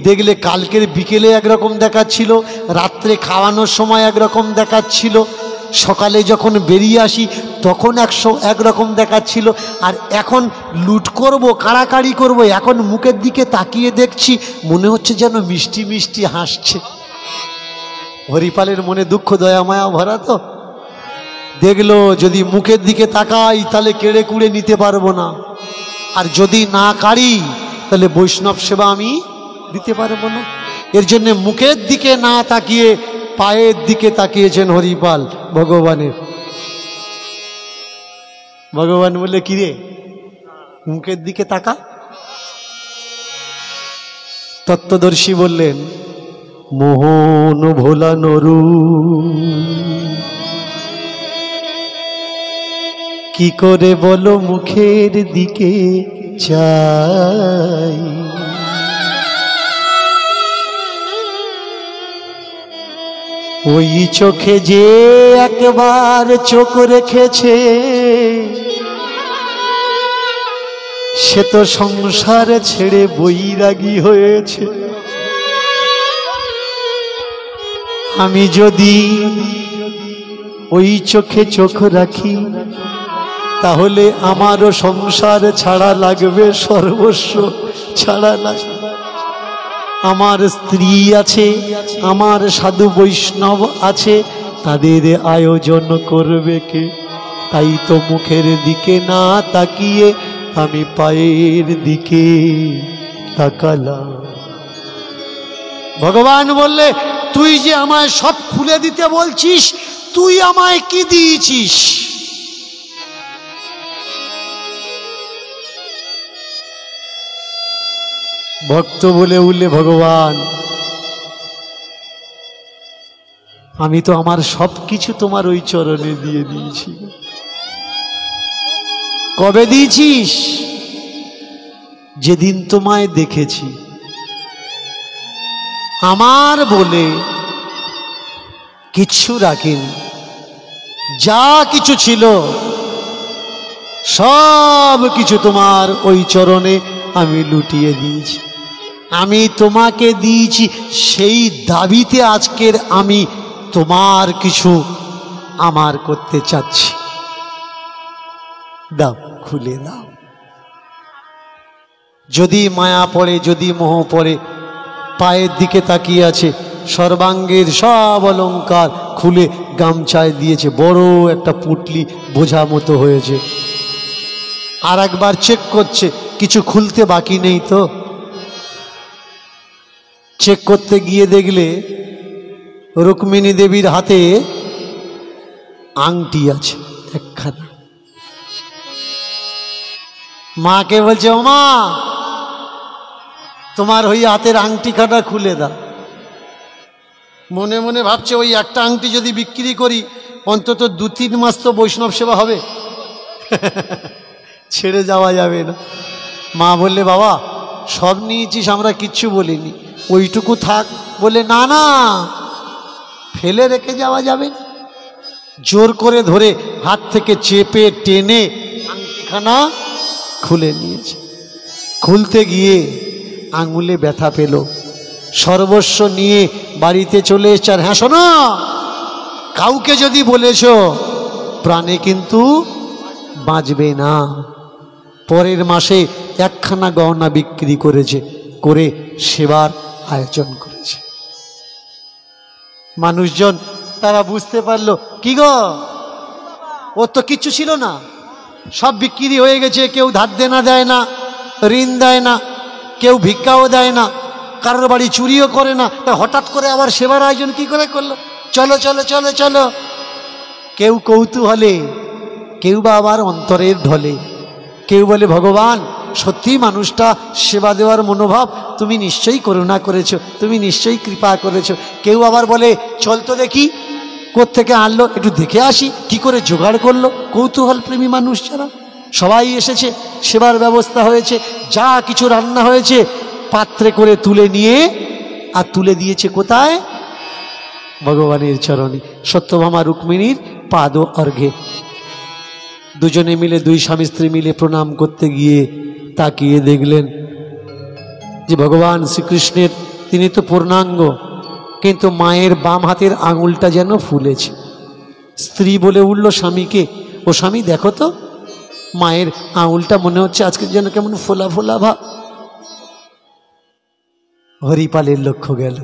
দেখলে কালকের বিকেলে একরকম দেখাচ্ছিল, রাত্রে খাওয়ানোর সময় একরকম দেখাচ্ছিল, সকালে যখন বেরিয়ে আসি তখন একরকম দেখাচ্ছিল, আর এখন লুট করব, কাড়াকাড়ি করব, এখন মুখের দিকে তাকিয়ে দেখছি মনে হচ্ছে যেন মিষ্টি মিষ্টি হাসছে। হরিপালের মনে দুঃখ দয়া মায়া ভরা, তো দেখলো যদি মুখের দিকে তাকাই তাহলে কেড়ে কুড়ে নিতে পারবো না, আর যদি না কাড়ি তাহলে বৈষ্ণব সেবা আমি দিতে পারবো না। এর জন্য মুখের দিকে না তাকিয়ে পায়ের দিকে তাকিয়েছেন হরিপাল ভগবানের। ভগবান বললে, কিরে মুখের দিকে তাকা। তত্ত্বদর্শী বললেন, মোহন ভোলা নরু কি করে বলো মুখের দিকে চাই, ওই চোখে যে একবার চোখ রেখেছে সে তো সংসার ছেড়ে বৈরাগী হয়েছে। আমি যদি ওই চোখে চোখ রাখি তাহলে আমারও সংসার ছাড়া লাগবে, সর্বস্ব ছাড়া লাগবে। আমার স্ত্রী আছে, আমার সাধু বৈষ্ণব আছে, তাদের আয়োজন করবে কে? তাই তো মুখের দিকে না তাকিয়ে আমি পায়ের দিকে তাকালাম। ভগবান বললে, তুই যে আমায় সব খুলে দিতে বলছিস, তুই আমায় কি দিয়েছিস? ভক্ত বলে উঠলে, ভগবান আমি তো আমার সব কিছু তোমার ওই চরণে দিয়ে দিয়েছি। কবে দিয়েছিস? যেদিন তোমায় দেখেছি। আমার বলে কিচ্ছু রাখিনি, যা কিছু ছিল সব কিছু তোমার ওই চরণে আমি লুটিয়ে দিয়েছি। আমি তোমাকে দিয়েছি, সেই দাবিতে আজকের আমি তোমার কিছু আমার করতে চাচ্ছি। দাও, খুলে দাও। যদি মায়া পড়ে, যদি মোহ পড়ে, পায়ের দিকে তাকিয়ে আছে, সর্বাঙ্গের সব অলংকার খুলে গামছায় দিয়েছে, বড় একটা পুটলি বোঝা মতো হয়েছে। আর একবার চেক করছে কিছু খুলতে বাকি নেই তো। চেক করতে গিয়ে দেখলে রুক্মিণী দেবীর হাতে আংটি আছে একখানা। মাকে বলছে, ও মা, তোমার ওই হাতের আংটিখানা খুলে দাও। মনে মনে ভাবছে, ওই একটা আংটি যদি বিক্রি করি অন্তত 2-3 মাস তো বৈষ্ণব সেবা হবে, ছেড়ে যাওয়া যাবে না। মা বললে, বাবা সব নিয়েছিস, আমরা কিচ্ছু বলিনি, ওইটুকু থাক। বলে, না না, ফেলে রেখে যাওয়া যাবে না। জোর করে ধরে হাত থেকে চেপে টেনে আংটিখানা খুলে নিয়েছে। খুলতে গিয়ে আঙুলে ব্যথা পেল, সর্বস্ব নিয়ে বাড়িতে চলে এসছে। আর হ্যাঁ শোনো, কাউকে যদি বলেছ প্রাণে কিন্তু বাঁচবে না। পরের মাসে একখানা গহনা বিক্রি করেছে, করে সেবার আয়োজন করেছে। মানুষজন তারা বুঝতে পারলো, কি গো, ওর তো কিচ্ছু ছিল না, সব বিক্রি হয়ে গেছে। কেউ ধার দেনা দেয় না, ঋণ দেয় না, কেউ ভিক্ষাও দেয় না, কারোর বাড়ি চুরিও করে না, তা হঠাৎ করে আবার সেবার আয়োজন কি করে করলো? চলো চলো চলো চলো। কেউ কৌতূহলে, কেউ বা আবার অন্তরের ঢলে, কেউ বলে ভগবান সত্যি মানুষটা সেবা দেওয়ার মনোভাব, তুমি নিশ্চয়ই করুণা করেছো, তুমি নিশ্চয়ই কৃপা করেছো। কেউ আবার বলে চল তো দেখি কোত্থেকে আনলো, একটু দেখে আসি কি করে জোগাড় করলো। কৌতূহল প্রেমী মানুষ যারা, সবাই এসেছে, সেবার ব্যবস্থা হয়েছে, যা কিছু রান্না হয়েছে পাত্রে করে তুলে নিয়ে আর তুলে দিয়েছে কোথায়? ভগবানের চরণে, সত্যভামা রুক্মিণীর পাদ অর্ঘ্যে। দুজনে মিলে, দুই স্বামী স্ত্রী মিলে প্রণাম করতে গিয়ে তাকিয়ে দেখলেন যে ভগবান শ্রীকৃষ্ণের, তিনি তো পূর্ণাঙ্গ, কিন্তু মায়ের বাম হাতের আঙুলটা যেন ফুলেছে। স্ত্রী বলে উঠল স্বামীকে, ও স্বামী দেখো তো মায়ের আঙুলটা মনে হচ্ছে আজকে যেন কেমন ফোলা ফোলা ভাব। হরিপালের লক্ষ্য গেল,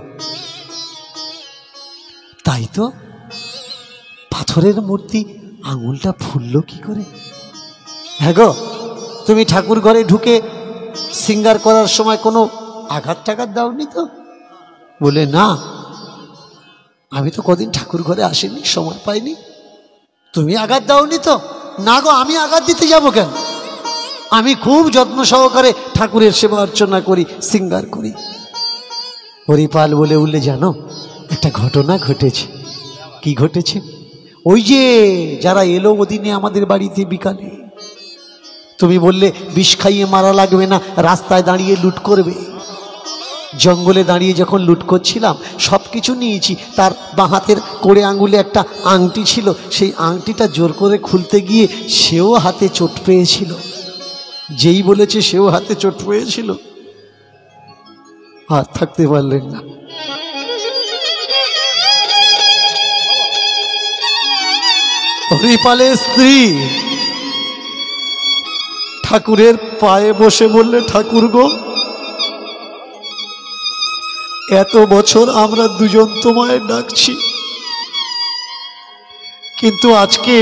তাই তো, পাথরের মূর্তি, আঙুলটা ফুললো কি করে? হ্যাঁ গো, তুমি ঠাকুর ঘরে ঢুকে সিঙ্গার করার সময় কোনো আঘাত টাঘাত দাওনি তো? বলে না, আমি তো কদিন ঠাকুর ঘরে আসিনি, সময় পাইনি। তুমি আঘাত দাওনি তো? না গো, আমি আঘাত দিতে যাব কেন? আমি খুব যত্ন সহকারে ঠাকুরের সেবা অর্চনা করি, সিঙ্গার করি। হরিপাল বলে উঠলে, জানো একটা ঘটনা ঘটেছে। কি ঘটেছে? ওই যে যারা এলো ওদিনে আমাদের বাড়িতে বিকালে, তুমি বললে বিষ খাইয়ে মারা লাগবে না, রাস্তায় দাঁড়িয়ে লুট করবে। জঙ্গলে দাঁড়িয়ে যখন লুট করছিলাম সব কিছু নিয়েছি, তার বাঁ হাতের কোড়ে আঙুলে একটা আংটি ছিল, সেই আংটিটা জোর করে খুলতে গিয়ে সেও হাতে চোট পেয়েছিল। যেই বলেছে সেও হাতে চোট পেয়েছিল, আর থাকতে পারলেন না। হরিপালের স্ত্রী ঠাকুরের পায়ে বসে বললে, ঠাকুর গো, এত বছর আমরা দুজন তোমায় ডাকছি, কিন্তু আজকে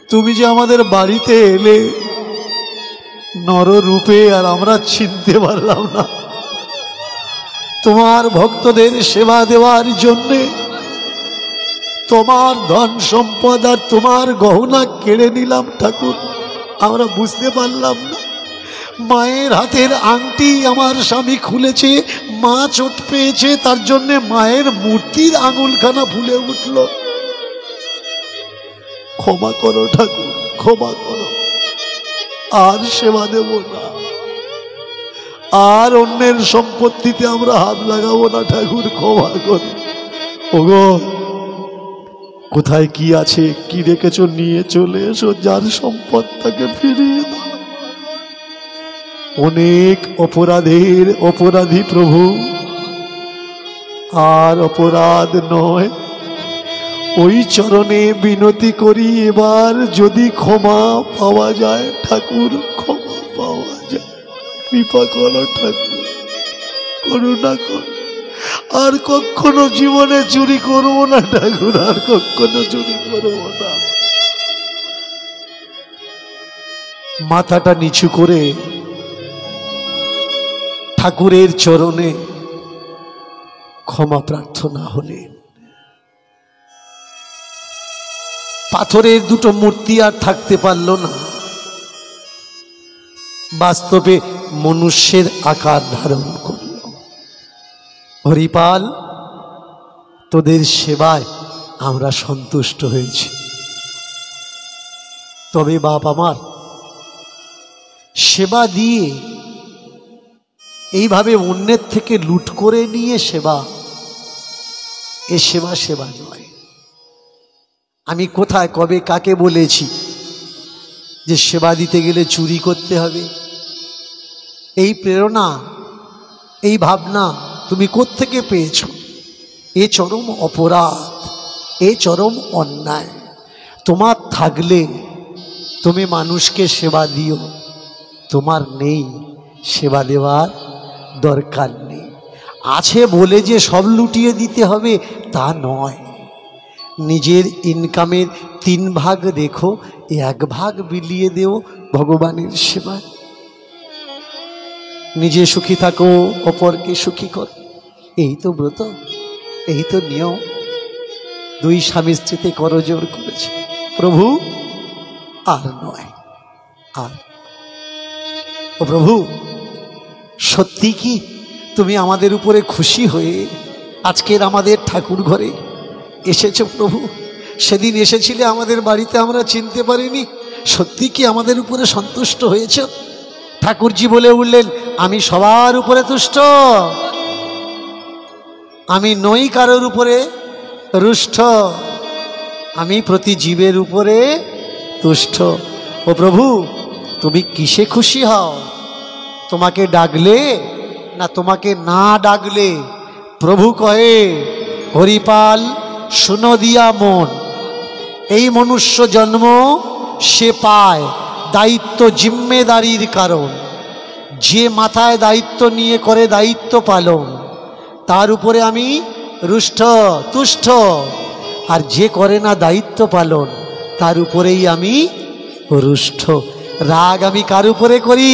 তুমি যে আমাদের বাড়িতে এলে নররূপে, আর আমরা চিনতে পারলাম না। তোমার ভক্তদের সেবা দেওয়ার জন্যে তোমার ধন সম্পদ আর তোমার গহনা কেড়ে নিলাম ঠাকুর, আমরা বুঝতে পারলাম না। মায়ের হাতের আংটি আমার স্বামী খুলেছে, মা চোট পেয়েছে, তার জন্যে মায়ের মূর্তির আঙুলখানা ফুলে উঠল। ক্ষমা করো ঠাকুর, ক্ষমা করো, আর সেবা দেব না, আর অন্যের সম্পত্তিতে আমরা হাত লাগাবো না ঠাকুর, ক্ষমা করো। ওগো, কোথায় কি আছে, কি রেখেছো নিয়ে চলে এসো, যার সম্পদ তাকে ফিরিয়ে দাও। অনেক অপরাধের অপরাধী প্রভু, আর অপরাধ নয়, ওই চরণে বিনতি করি, এবার যদি ক্ষমা পাওয়া যায় ঠাকুর, ক্ষমা পাওয়া যায়, কৃপা করো ঠাকুর, করুণা কর। আর কখনো জীবনে চুরি করবো না ঠাকুর, আর কখনো চুরি করবো না। মাথাটা নিচু করে ঠাকুরের চরণে ক্ষমা প্রার্থনা হলেন। পাথরের দুটো মূর্তি আর থাকতে পারল না, বাস্তবে মনুষ্যের আকার ধারণ করল। হরিপাল, তোদের সেবায় আমরা সন্তুষ্ট হয়েছি, তবে বাপ আমার, সেবা দিয়ে এইভাবে অন্যের থেকে লুট করে নিয়ে সেবা, এ সেবা সেবা নয়। আমি কোথায় কবে কাকে বলেছি যে সেবা দিতে গেলে চুরি করতে হবে? এই প্রেরণা, এই ভাবনা তুমি কোত্থেকে পেয়েছ? এ চরম অপরাধ, এ চরম অন্যায়। তোমার থাকলে তুমি মানুষকে সেবা দিও, তোমার নেই, সেবা দেওয়ার দরকার নেই। আছে বলে যে সব লুটিয়ে দিতে হবে তা নয়। নিজের ইনকামের 3 ভাগ রেখো, 1 ভাগ বিলিয়ে দেও ভগবানের সেবায়। নিজে সুখী থাকো, অপরকে সুখী কর। এই তো ব্রত, এই তো নিয়ম। দুই স্বামী স্ত্রীতে করজোড় করেছে, প্রভু আর নয়। আর ও প্রভু, সত্যি কি তুমি আমাদের উপরে খুশি হয়ে আজকের আমাদের ঠাকুর ঘরে এসেছো প্রভু? সেদিন এসেছিলে আমাদের বাড়িতে, আমরা চিনতে পারিনি। সত্যি কি আমাদের উপরে সন্তুষ্ট হয়েছ? ঠাকুরজি বলে উঠলেন, আমি সবার উপরে তুষ্ট, আমি নই কারোর উপরে রুষ্ট, আমি প্রতি জীবের উপরে তুষ্ট। ও প্রভু, তুমি কিসে খুশি হও? তোমাকে ডাকলে না তোমাকে না ডাকলে? প্রভু কহে, হরিপাল শুনো দিয়া মন, এই মনুষ্য জন্ম সে পায় দায়িত্ব জিম্মেদারির কারণ। যে মাথায় দায়িত্ব নিয়ে করে দায়িত্ব পালন, তার উপরে আমি রুষ্ট তুষ্ট। আর যে করে না দায়িত্ব পালন, তার উপরেই আমি রুষ্ট। রাগ আমি কার উপরে করি?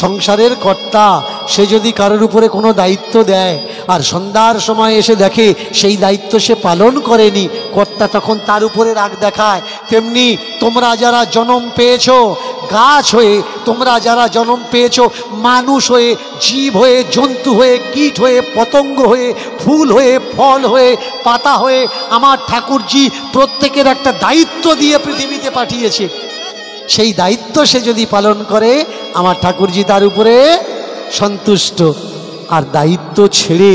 সংসারের কর্তা সে যদি কারোর উপরে কোনো দায়িত্ব দেয় আর সন্ধ্যার সময় এসে দেখে সেই দায়িত্ব সে পালন করেনি, কর্তা তখন তার উপরে রাগ দেখায়। তেমনি তোমরা যারা জন্ম পেয়েছো গাছ হয়ে, তোমরা যারা জন্ম পেয়েছো মানুষ হয়ে, জীব হয়ে, জন্তু হয়ে, কীট হয়ে, পতঙ্গ হয়ে, ফুল হয়ে, ফল হয়ে, পাতা হয়ে, আমার ঠাকুরজি প্রত্যেকের একটা দায়িত্ব দিয়ে পৃথিবীতে পাঠিয়েছে। সেই দায়িত্ব সে যদি পালন করে, আমার ঠাকুরজি তার উপরে সন্তুষ্ট। আর দায়িত্ব ছেড়ে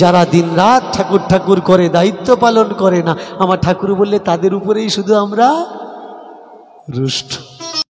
যারা দিনরাত ঠাকুর ঠাকুর করে দায়িত্ব পালন করে না, আমার ঠাকুর বললে তাদের উপরেই শুধু আমরা রুষ্ট।